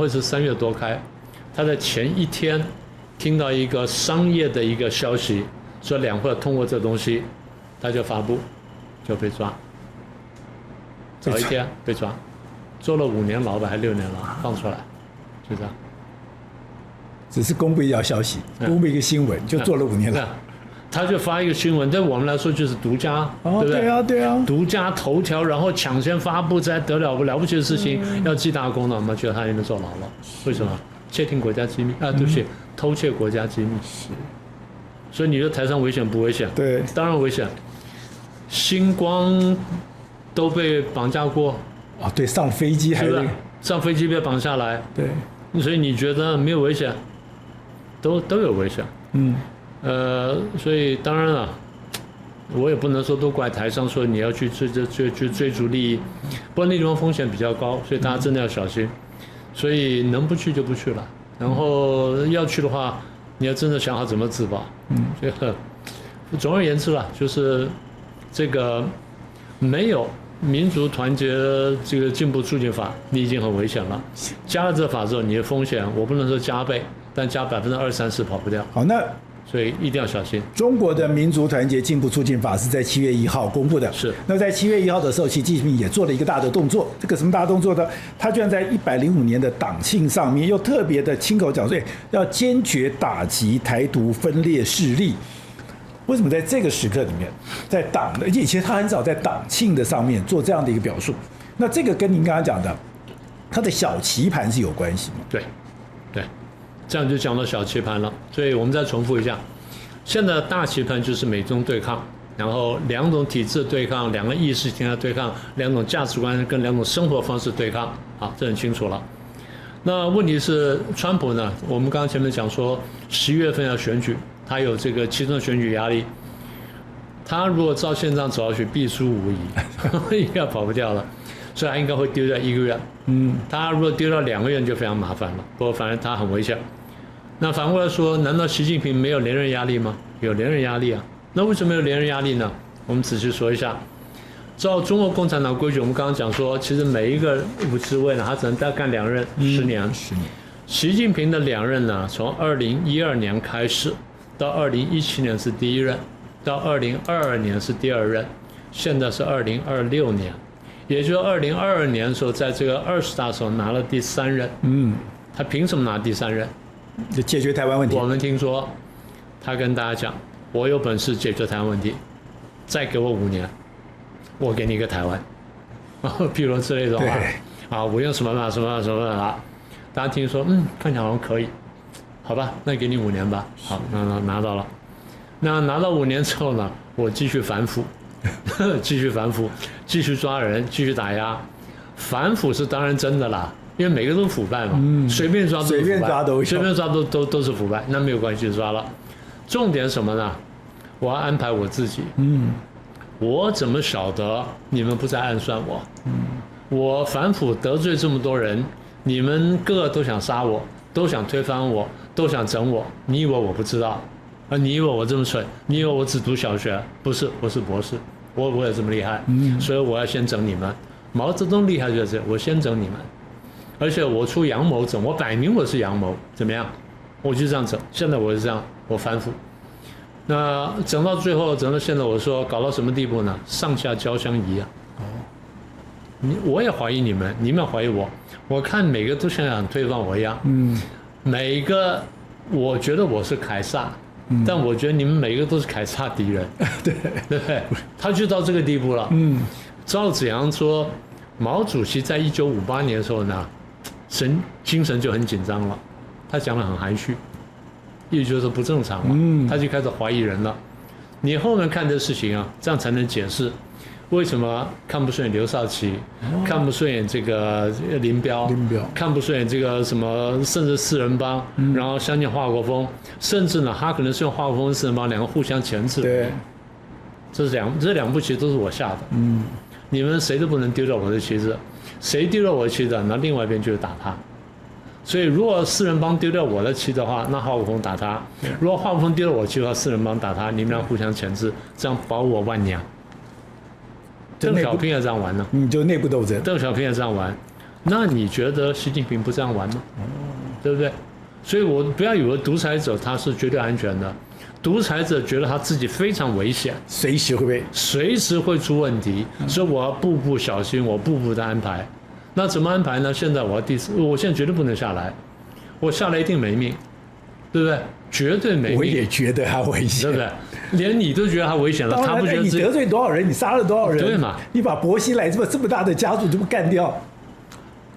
是3月多開，他在前一天聽到一個商業的一個消息，說兩會通過這東西，他就發布，就被抓，早一天被抓，坐了5年牢吧，還6年牢，放出來，就這樣。只是公布一條消息，公布一個新聞，就坐了5年牢。他就發一個新聞，對我們來說就是獨家，對不對？對啊，獨家頭條，然後搶先發布，這還得了不起的事情，要記大功呢，我們覺得他應該坐牢了。為什麼？竊聽國家機密啊，對不起，偷竊國家機密。是。所以你說台商危險不危險？對，當然危險。星光都被綁架過。對，上飛機還是上飛機被綁下來。對。所以你覺得沒有危險？都有危險。所以當然了，我也不能說都怪台商，說你要去追逐利益，不過那地方風險比較高，所以大家真的要小心。所以能不去就不去了，然後要去的話，你要真的想好怎麼自保。這個總而言之啦，就是這個沒有民族團結這個進步促進法，你已經很危險了。加了這個法之後，你的風險我不能說加倍，但加20%-30%跑不掉。好，那所以一定要小心。中國的民族團結進步促進法是在7月1號公布的。是。那在7月1號的時候，習近平也做了一個大的動作。這個什麼大動作呢？他居然在105年的黨慶上面，又特別的親口講說，要堅決打擊台獨分裂勢力。為什麼在這個時刻裡面，在黨的以前他很少在黨慶的上面做這樣的一個表述？那這個跟您剛剛講的，他的小棋盤是有關係嗎？對，對。這樣就講到小棋盤了，所以我們再重複一下，現在的大棋盤就是美中對抗，然後兩種體制對抗，兩個意識形態對抗，兩種價值觀跟两種生活方式對抗，啊，這很清楚了。那問題是，川普呢？我們剛剛前面講說，11月份要選舉，他有這個其中選舉壓力，他如果照現狀走下去，必輸無疑，應該跑不掉了。所以他應該會丟掉1個月，他如果丟掉2個月就非常麻煩了。不過反正他很危險。那反過來說，難道習近平沒有連任壓力嗎？有連任壓力啊。那為什麼有連任壓力呢？我們仔細說一下。照中國共產黨規矩，我們剛剛講說，其實每一個職位呢，他只能再幹2任，10年。習近平的2任呢，從2012年開始，到2017年是第1任，到2022年是第2任，現在是2026年。也就是2022年的時候，在這個20大的時候拿了第3任。他憑什麼拿第3任？就解決台灣問題。我們聽說，他跟大家講，我有本事解決台灣問題，再給我5年，我給你一個台灣。譬如之類的話，啊，我用什麼辦法，什麼辦法，什麼辦法？大家聽說，看起來好像可以，好吧，那給你5年吧。好，拿到了。那拿到5年之後呢，我繼續反腐。繼續反腐，繼續抓人，繼續打壓。反腐是當然真的啦，因為每個都腐敗嘛，隨便抓都是腐敗，隨便抓都是腐敗，那沒有關係，抓了。重點是什麼呢？我要安排我自己。我怎麼曉得你們不在暗算我？我反腐得罪這麼多人，你們個個都想殺我，都想推翻我，都想整我，你以為我不知道？你以為我這麼蠢？你以為我只讀小學？不是，我是博士，我也這麼厲害，所以我要先整你們。毛澤東厲害就是這，我先整你們，而且我出陽謀整，我擺明我是陽謀，怎麼樣？我就這樣整。現在我是這樣，我反腐。那整到最後，整到現在，我說搞到什麼地步呢？上下交相疑啊！我也懷疑你們，你們也懷疑我。我看每個都像想推翻我一樣。每個我覺得我是凱撒。但我覺得你們每一個都是凱撒敵人，對不對？他就到這個地步了。趙紫陽說，毛主席在1958年的時候呢，精神就很緊張了，他講得很含蓄，意思就是說不正常了，他就開始懷疑人了。你後面看這事情啊，這樣才能解釋為什麼看不順眼劉少奇，看不順眼這個林彪，看不順眼這個什麼，甚至四人幫，然後相信華國鋒，甚至呢，他可能是用華國鋒和四人幫2個互相鉗制。對，這兩步棋都是我下的。你們誰都不能丟掉我的旗子，誰丟掉我的旗子，那另外一邊就是打他。所以如果四人幫丟掉我的旗的話，那華國鋒打他；如果華國鋒丟掉我旗的話，四人幫打他，你們倆互相鉗制，這樣保我萬年。鄧小平也這樣玩呢，就內部鬥爭。鄧小平也這樣玩，那你覺得習近平不這樣玩嗎？對不對？所以我不要以為獨裁者他是絕對安全的，獨裁者覺得他自己非常危險，隨時會出問題，所以我要步步小心，我步步的安排。那怎麼安排呢？現在我現在絕對不能下來，我下來一定沒命，對不對？絕對沒命。我也覺得他危險，對不对？連你都覺得他危險了，他不覺得你得罪多少人，你殺了多少人，對嘛？你把薄熙來這麼大的家族就不幹掉，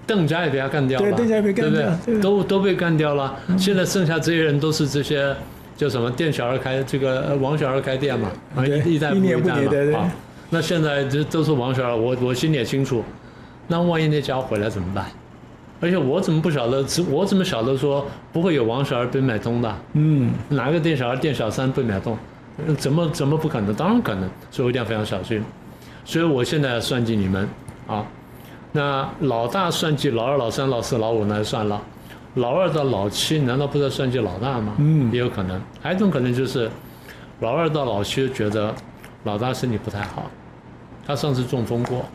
鄧家也被他幹掉了，對，鄧家也被幹掉，對不對？都被幹掉了。現在剩下這些人都是這些叫什麼店小二開这個王小二開店嘛，一代不一代嘛。那現在這都是王小二，我心裡也清楚。那萬一那家伙回來怎麼辦？而且我怎麼不曉得？我怎麼曉得說不會有王小二被買通的？哪個店小二、店小三被買通？怎麼不可能？當然可能，所以我一定要非常小心。所以我現在算計你們啊，那老大算計老二、老三、老四、老五那就算了，老二到老七難道不在算計老大嗎？也有可能。還有一種可能就是老二到老七覺得老大身體不太好，他上次中風過，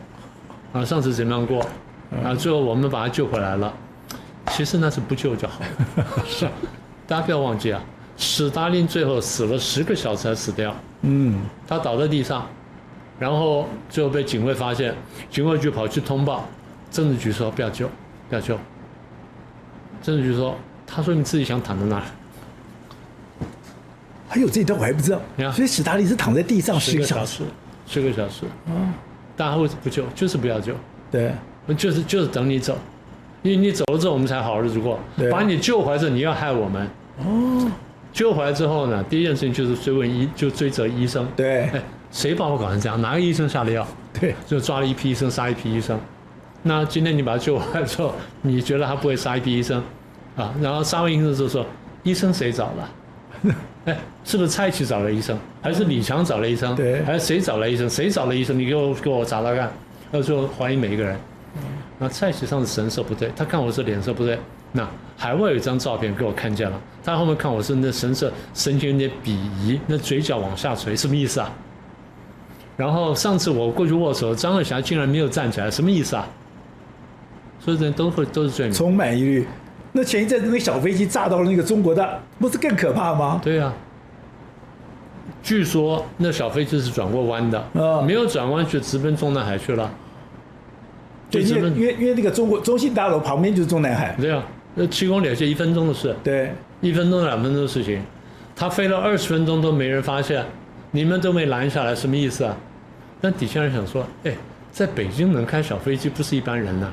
啊，上次怎麼樣過，啊，最後我們把他救回來了。其實那是不救就好了。是，大家不要忘記啊，史達林最後死了10個小時才死掉。他倒在地上，然後最後被警衛發現，警衛局跑去通報，政治局說不要救，不要救。政治局說，他說你自己想躺在那兒。還有這一段我還不知道。所以史達林是躺在地上10個小時，10個小時。大家為什麼不救？就是不要救。對，就是等你走，因為你走了之後我們才好日子過。把你救回来之後，你要害我們。救回來之後呢，第一件事情就是追責醫生。對，誰把我搞成這樣？哪個醫生下的藥？對，就抓了一批醫生，殺一批醫生。那今天你把他救回來之後，你覺得他不會殺一批醫生啊？然後殺完醫生之後說，醫生誰找的？是不是蔡奇找了醫生，還是李強找了醫生？對，還是誰找了医生？誰找了醫生？你給我查查看。他說懷疑每一個人。那蔡奇上的神色不對，他看我是臉色不對。那海外有一張照片給我看見了，他後面看我是那神色神情有點鄙夷，那嘴角往下垂，什麼意思啊？然後上次我過去握手，張二俠竟然沒有站起來，什麼意思啊？所有人都是罪名，充滿疑慮。那前一陣子那個小飛機炸到了那個中國的，不是更可怕嗎？對啊，據說那小飛機是轉過彎的，沒有轉彎就直奔中南海去了。對，因為那個中信大樓旁邊就是中南海。對啊，那7公里就1分鐘的事。對，1分鐘2分鐘的事情，他飛了20分鐘都沒人發現，你們都沒攔下來，什麼意思啊？但底下人想說，在北京能開小飛機不是一般人吶。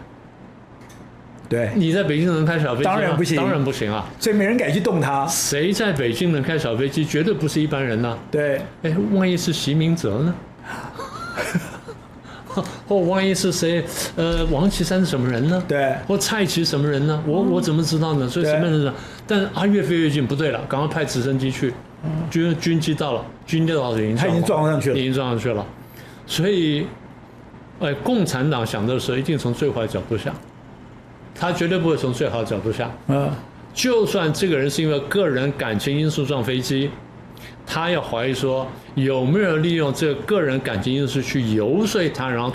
對，你在北京能開小飛機？當然不行，當然不行啊！所以沒人敢去動它。誰在北京能開小飛機？絕對不是一般人吶。對，萬一是習明澤呢？或萬一是誰？王岐山是什麼人呢？對，或蔡奇什麼人呢？我怎麼知道呢？所以什麼人呢？但他越飛越近，不對了，趕快派直升機去。軍機到了，軍機到了他已經撞上去了，已經撞上去了。所以，共產黨想的時候一定從最壞的角度想。他絕對不會從最好的角度想。就算這個人是因為個人感情因素撞飛機，他要懷疑說有沒有利用這個人感情因素去游說他，然後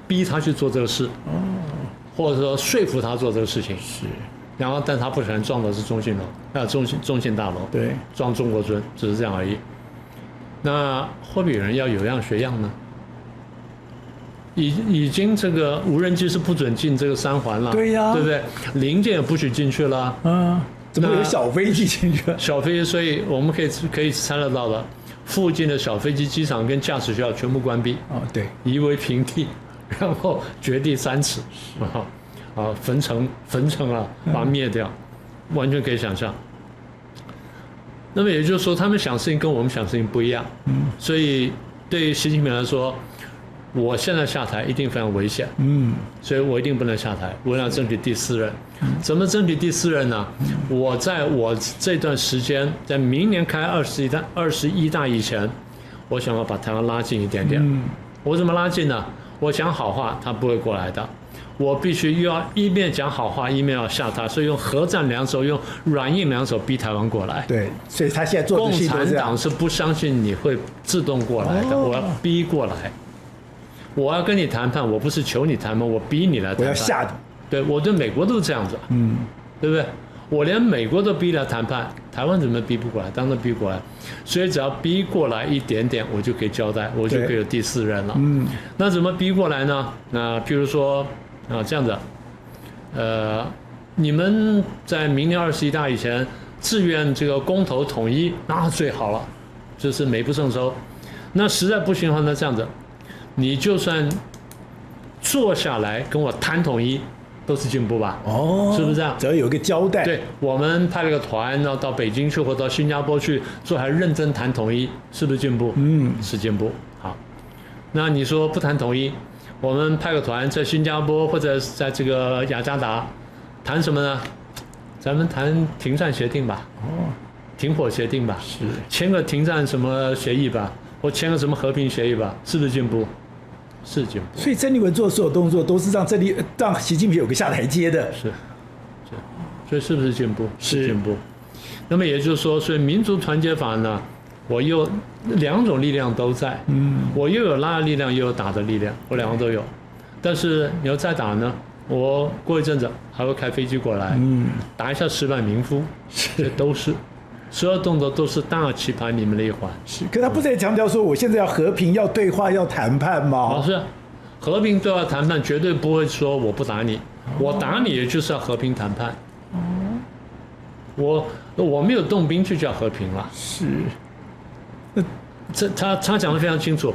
逼他去做這個事，或者說說服他做這個事情。是，然後但他不小心撞的是中信樓，中信大樓，對，撞中國尊，只是這樣而已。那會不會有人要有樣學樣呢？已經這個無人機是不准進這個3環了，對呀，對不對？零件也不許進去了，怎麼有小飛機進去了？小飛機，所以我們可以猜得到的，附近的小飛機機場跟駕駛學校全部關閉，對，夷為平地，然後掘地3尺，焚城啊，把它滅掉，完全可以想象。那麼也就是說，他們想事情跟我們想事情不一樣，所以對於習近平來說，我現在下台一定非常危險，所以我一定不能下台，我要爭取第4任。怎麼爭取第4任呢？我在我這段時間，在明年開21大以前，我想要把台灣拉近一點點。我怎麼拉近呢？我講好話，他不會過來的。我必須又要一面講好話，一面要嚇他，所以用核戰2手，用軟硬2手逼台灣過來。對，所以他現在做的事情都是這樣。共產黨是不相信你會自動過來的，我要逼過來。我要跟你談判，我不是求你談判，我逼你來談判。我要嚇你。对，我對美國都是這樣子，對不對？我連美國都逼來談判，台灣怎麼逼不過來？當然逼過來，所以只要逼過來一點點，我就可以交代，我就可以有第4任了。那怎麼逼過來呢？那譬如說這樣子，你們在明年21大以前自願這個公投統一，那最好了，就是美不勝收。那實在不行的話，那這樣子。你就算坐下來跟我談統一，都是進步吧？是不是這樣？只要有個交代。對，我們派了個團，然後到北京去或到新加坡去，坐還認真談統一，是不是進步？是進步。好，那你說不談統一，我們派個團在新加坡或者在這個雅加達談什麼呢？咱們談停戰協定吧。停火協定吧。是。簽個停戰什麼協議吧？或簽個什麼和平協議吧？是不是進步？是進步。所以曾麗文做的所有動作都是讓習近平有個下台階的。是。所以是不是進步？是進步。那麼也就是說，所以民族團結法呢，我又兩種力量都在，我又有拉的力量，又有打的力量，我兩個都有。但是你要再打呢，我過一陣子還會開飛機過來，打一下10萬民夫，這都是。所有動作都是大棋盤裡面的一環。是，可他不是也強調說，我現在要和平、要對話、要談判嗎？是，和平對話談判絕對不會說我不打你，我打你也就是要和平談判。我沒有動兵就叫和平了。是，他講得非常清楚，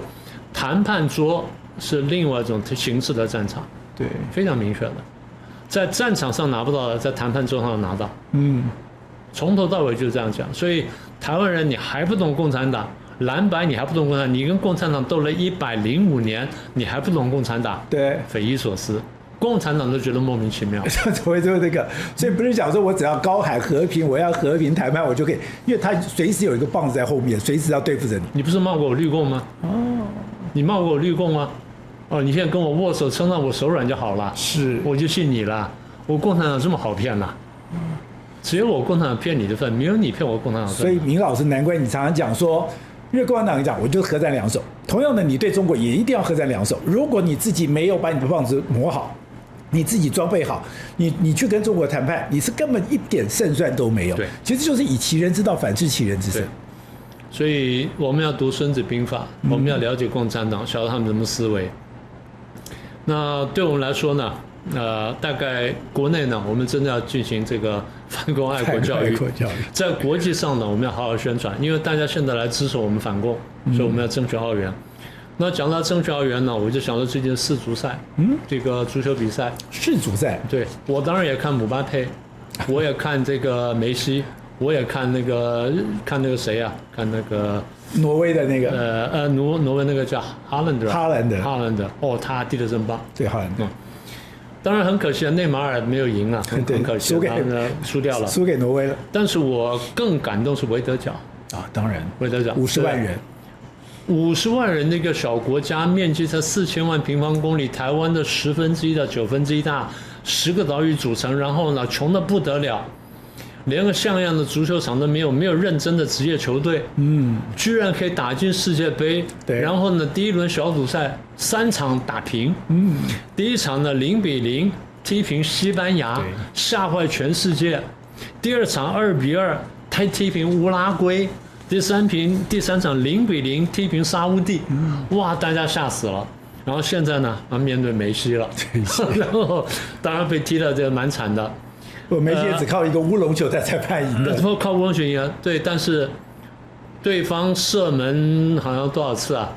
談判桌是另外一種形式的戰場。對，非常明確的，在戰場上拿不到的，在談判桌上拿到。從頭到尾就是這樣講，所以台灣人你還不懂共產黨，藍白你還不懂共產黨，你跟共產黨鬥了105年，你還不懂共產黨，對，匪夷所思，共產黨都覺得莫名其妙。所以就是這個，所以不是講說我只要高喊和平，我要和平談判，我就可以，因為他隨時有一個棒子在後面，隨時要對付着你。你不是罵過我綠共嗎？你罵過我綠共嗎？你現在跟我握手，稱讚我手軟就好了，是，我就信你了。我共產黨這麼好騙了？只有我共產黨騙你的份，沒有你騙我共產黨的份。所以明老師，難怪你常常講說，因為共產黨講，我就核戰兩手。同樣的，你對中國也一定要核戰兩手。如果你自己沒有把你的棒子磨好，你自己裝備好，你去跟中國談判，你是根本一點勝算都沒有。對，其實就是以其人之道反治其人之身。所以我們要讀《孫子兵法》，我們要了解共產黨，曉得他們怎麼思維。那對我們來說呢？大概國內呢，我們真的要進行這個反共愛國教育。在國際上呢，我們要好好宣傳，因為大家現在來支持我們反共，所以我們要爭取奧援。那講到爭取奧援呢，我就想到最近世足賽，這個足球比賽。世足賽，對，我當然也看姆巴佩，我也看這個梅西，我也看那個誰啊，看那個挪威的那個挪威那個叫哈蘭德，他踢得真棒，對，哈蘭德。當然很可惜啊，內馬爾沒有贏啊，很可惜，輸掉了，輸給挪威了。但是我更感動是維德角啊，當然，維德角50萬人，50萬人的一個小國家，面積才4000萬平方公里，台灣的1/10到1/9大，10個島嶼組成，然後呢，窮得不得了。連個像樣的足球場都沒有，沒有認真的職業球隊，居然可以打進世界盃。對，然後呢，第一輪小組賽3場打平，第一場呢0-0踢平西班牙，嚇壞全世界。第二場2-2踢平烏拉圭，第三場0-0踢平沙烏地，哇，大家嚇死了。然後現在呢，面對梅西了，然後當然被踢得這個蠻慘的。梅西只靠一個烏龍球在裁判贏的，靠烏龍球贏，對，但是對方射門好像多少次啊？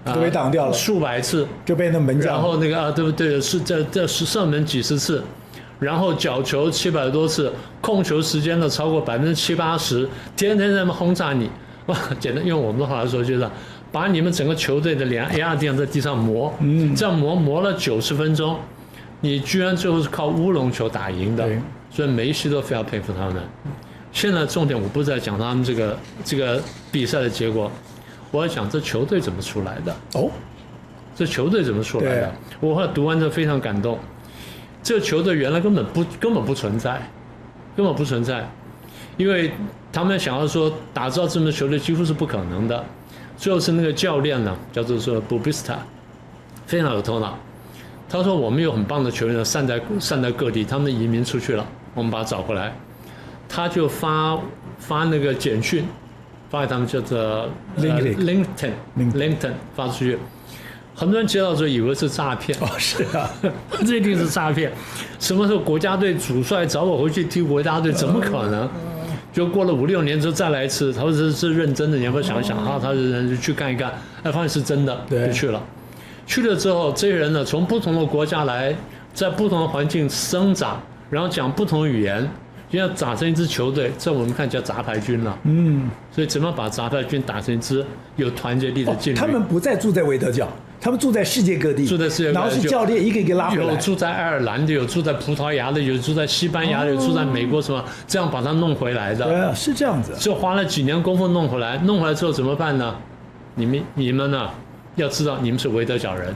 都被擋掉了，數百次就被那門將。然後那個對不對？是這射門幾十次，然後角球700多次，控球時間呢超過70%-80%，天天在那轟炸你，哇！簡單用我們的話來說，就是把你們整個球隊的臉壓在地上磨，這樣磨了90分鐘，你居然最後是靠烏龍球打贏的。所以梅西都非常佩服他們。現在重點我不是在講他們這個比賽的結果，我要講這球隊怎麼出來的。這球隊怎麼出來的？我後來讀完之後非常感動。這個球隊原來根本不存在，因為他們想要說打造這麼球隊幾乎是不可能的。最後是那個教練呢，叫做說布比斯塔，非常有頭腦。他說：“我們有很棒的球員散在各地，他們移民出去了，我們把他找回來。”他就發那個簡訊，發給他們叫做 LinkedIn 發出去，很多人接到之後以為是詐騙。是啊，這一定是詐騙。什麼時候國家隊主帥找我回去踢國家隊？怎麼可能？就過了5-6年之後再來一次，他說是認真的，你要不要想一想啊？他是人就去幹一幹，發現是真的，就去了。去了之後，這些人呢，從不同的國家來，在不同的環境生長，然後講不同語言，就要打成一支球隊。這我們看叫雜牌軍了。所以怎麼把雜牌軍打成一支有團結力的勁旅？他們不再住在維德角，他們住在世界各地，然後是教練一個一個拉回來。有住在愛爾蘭的，有住在葡萄牙的，有住在西班牙的，有住在美國什麼，這樣把它弄回來的。對啊，是這樣子。就花了幾年功夫弄回來，弄回來之後怎麼辦呢？你們呢？要知道你們是維德角人，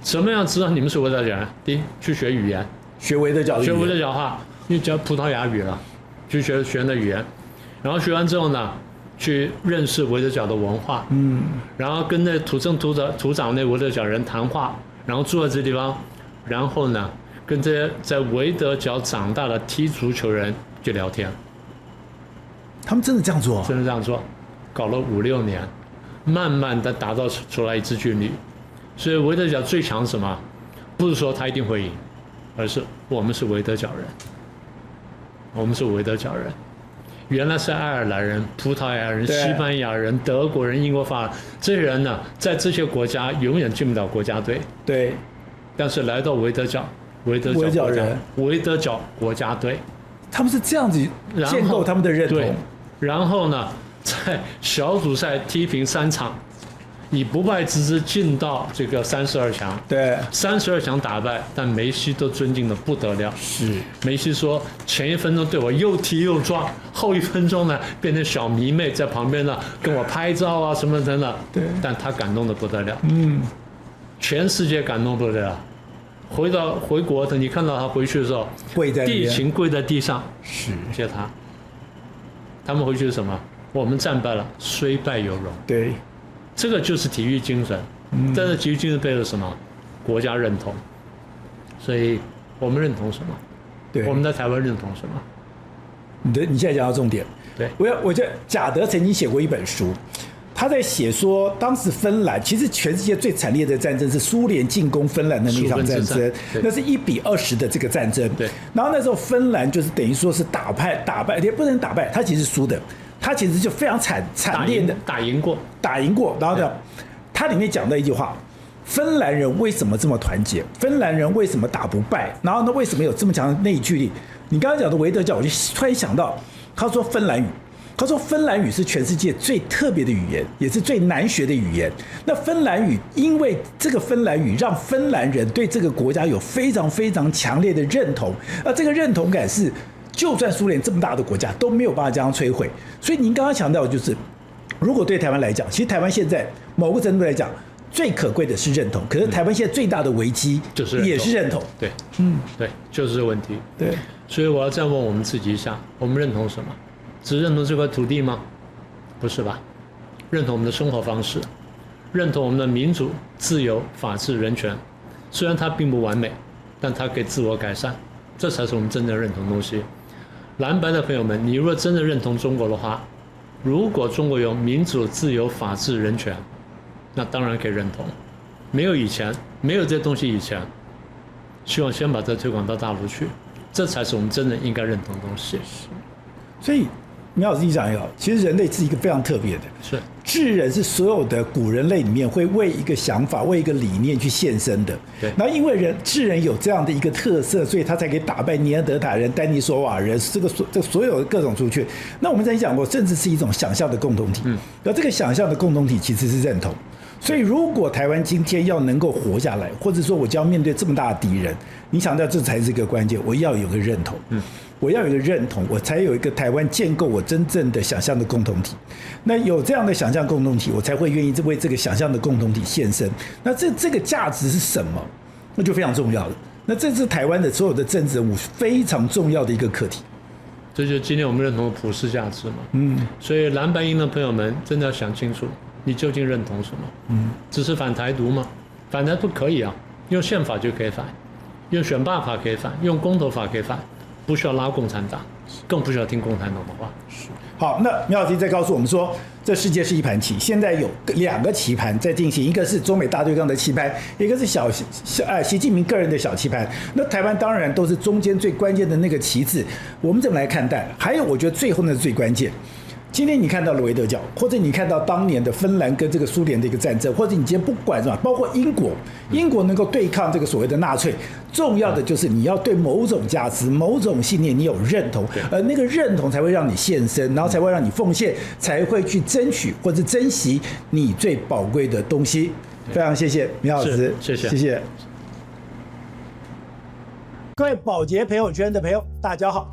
怎麼樣知道你們是維德角人？第一，去學語言，學維德角話。因為教葡萄牙語了，去學那語言，然後學完之後呢，去認識維德角的文化，然後跟那土生土長那維德角人談話，然後住在這地方，然後呢，跟這些在維德角長大的踢足球人去聊天。他們真的這樣做？真的這樣做，搞了5-6年，慢慢的打造出來一支軍旅。所以維德角最強什麼？不是說他一定會贏，而是我們是維德角人，我們是維德角人。原來是愛爾蘭人、葡萄牙人、西班牙人、德國人、英國法人，這些人呢，在這些國家永遠進不了國家隊。對，但是來到維德角國家隊，他們是這樣子建構他們的認同。然後呢，在小組賽踢平3場，以不敗之姿進到這個32強。對，32強打敗，但梅西都尊敬的不得了。是，梅西說前1分鐘對我又踢又撞，後1分鐘呢變成小迷妹在旁邊呢跟我拍照啊什麼等等。对，但他感動的不得了。全世界感動不得了。回國的，你看到他回去的時候，地勤跪在地上，是謝他。他們回去是什麼？我們戰敗了，雖敗猶榮。對，這個就是體育精神。但是體育精神背後什麼？國家認同。所以我們認同什麼？對，我們在台灣認同什麼？你現在講到重點。對，我覺得賈德曾經寫過一本書，他在寫說，當時芬蘭其實全世界最慘烈的戰爭是蘇聯進攻芬蘭的那一場戰爭，那是1比20的這個戰爭。對，然後那時候芬蘭就是等於說是打敗，也不能打敗，他其實是輸的，他其實就非常慘烈的打贏過。然後呢，他裡面講到一句話：芬蘭人為什麼這麼團結？芬蘭人為什麼打不敗？然後呢，為什麼有這麼強的內聚力？你剛剛講的維德角，我就突然想到，他說芬蘭語。他說芬蘭語是全世界最特別的語言，也是最難學的語言。那芬蘭語，因為這個芬蘭語讓芬蘭人對這個國家有非常非常強烈的認同，而這個認同感是，就算蘇聯這麼大的國家都沒有辦法這樣摧毀。所以您剛剛強調的就是，如果對台灣來講，其實台灣現在某個程度來講，最可貴的是認同。可是台灣現在最大的危機也是認同。對，對，就是這個問題。對，所以我要再問我們自己一下，我們認同什麼？只認同這塊土地嗎？不是吧？認同我們的生活方式，認同我們的民主、自由、法治、人權。雖然它並不完美，但它可以自我改善，這才是我們真正認同的東西。藍白的朋友們，你如果真的認同中國的話，如果中國有民主、自由、法治、人權，那當然可以認同。沒有以前，沒有這些東西以前，希望先把這推廣到大陸去，這才是我們真的應該認同的東西。所以苗老師，你講也好，其實人類是一個非常特別的，是智人是所有的古人類裡面會為一個想法、為一個理念去獻身的。對，然後因為智人有這樣的一個特色，所以他才可以打敗尼安德塔人、丹尼索瓦人，這個所有的各種族群。那我們曾經講過，甚至是一種想象的共同體。而這個想象的共同體其實是認同。所以如果台灣今天要能夠活下來，或者說我就要面對這麼大的敵人，你想到這才是一個關鍵，我要有個認同。我要有一個認同，我才有一個台灣建構我真正的想象的共同體。那有這樣的想象共同體，我才會願意為這個想象的共同體獻身。那這個價值是什麼？那就非常重要了。那這是台灣的所有的政治人物非常重要的一個課題。這就是今天我們認同的普世價值嘛。所以藍白營的朋友們真的要想清楚，你究竟認同什麼？只是反台獨嗎？反台獨可以啊，用憲法就可以反，用選罷法可以反，用公投法可以反。不需要拉共產黨，更不需要聽共產黨的話。好，那苗老師再告訴我們說，這世界是一盤棋，現在有2個棋盤在進行，一個是中美大對抗的棋盤，一個是習近平個人的小棋盤。那台灣當然都是中間最關鍵的那個棋子，我們怎麼來看待？還有，我覺得最後呢是最關鍵。今天你看到了維德角，或者你看到當年的芬蘭跟這個蘇聯的一個戰爭，或者你今天不管是吧，包括英國能夠對抗這個所謂的納粹，重要的就是你要對某種價值、某種信念你有認同，而那個認同才會讓你獻身，然後才會讓你奉獻，才會去爭取或者珍惜你最寶貴的東西。非常謝謝苗老師，謝謝。各位寶潔朋友圈的朋友，大家好。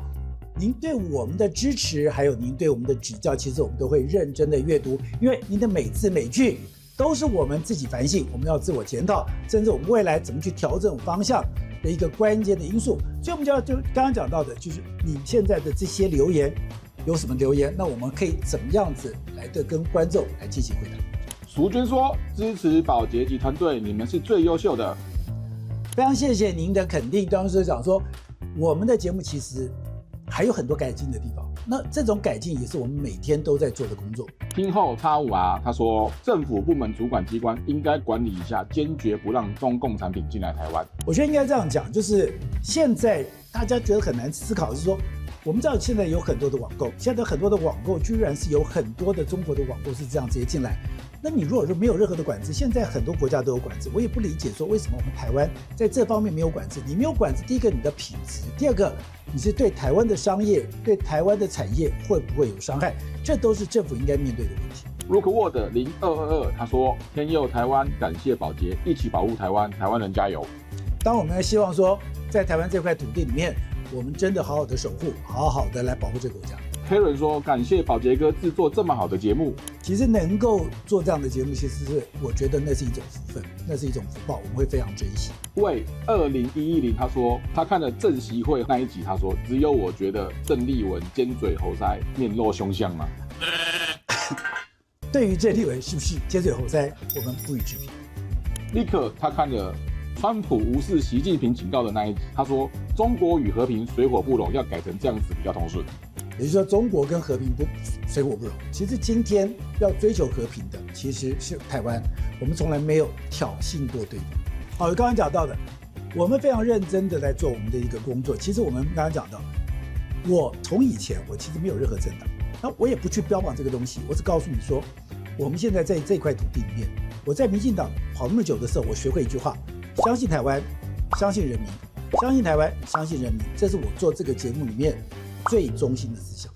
您對我們的支持，還有您對我們的指教，其實我們都會認真的閱讀，因為您的每字每句都是我們自己反省，我們要自我檢討，甚至我們未來怎麼去調整方向，的一個關鍵的因素。所以我們就剛剛講到的，就是你現在的這些留言有什麼留言，那我們可以怎麼樣子來的跟觀眾來進行回答。淑娟說：“支持寶潔及團隊，你們是最優秀的。”非常謝謝您的肯定。當時講說，我們的節目其實還有很多改進的地方。那這種改進也是我們每天都在做的工作。聽後X5R他說，政府部門主管機關應該管理一下，堅決不讓中共產品進來台灣。我覺得應該這樣講，就是現在大家覺得很難思考，是說我們知道現在有很多的網購，現在很多的網購居然是有很多的中國的網购是這樣直接進來。那你如果說沒有任何的管制，現在很多國家都有管制，我也不理解说為什麼我們台灣在這方面沒有管制。你沒有管制，第一個你的品質，第二個你是對台灣的商業、对台灣的產業會不會有傷害，這都是政府應該面對的問題。Rookwood 0222他說，天佑台灣，感謝寶潔，一起保護台灣，台灣人加油。當我們希望說在台灣這塊土地裡面，我們真的好好的守護，好好的來保護這個國家。Karen 說：“感謝寶潔哥制作這麼好的節目。其實能夠做這樣的節目，其實是我覺得那是一種福分，那是一種福報，我們會非常珍惜。”喂，20110他說他看了正習會那一集，他說只有我覺得鄭麗文尖嘴猴腮，面露凶相嗎？對於鄭麗文是不是尖嘴猴腮，我們不予置評。立刻他看了川普無視習近平警告的那一集，他說中國與和平水火不容，要改成這樣子比較通順。也就是說，中國跟和平不水火不容。其實今天要追求和平的，其實是台灣。我們從來沒有挑釁過對方。好，剛剛講到的，我們非常認真的來做我們的一個工作。其實我們剛剛講到，我從以前我其實沒有任何政黨，那我也不去標榜這個東西。我只告訴你說，我們現在在這塊土地裡面，我在民進黨跑那麼久的時候，我學會一句話：相信台灣，相信人民，相信台灣，相信人民。這是我做這個節目裡面最中心的思想。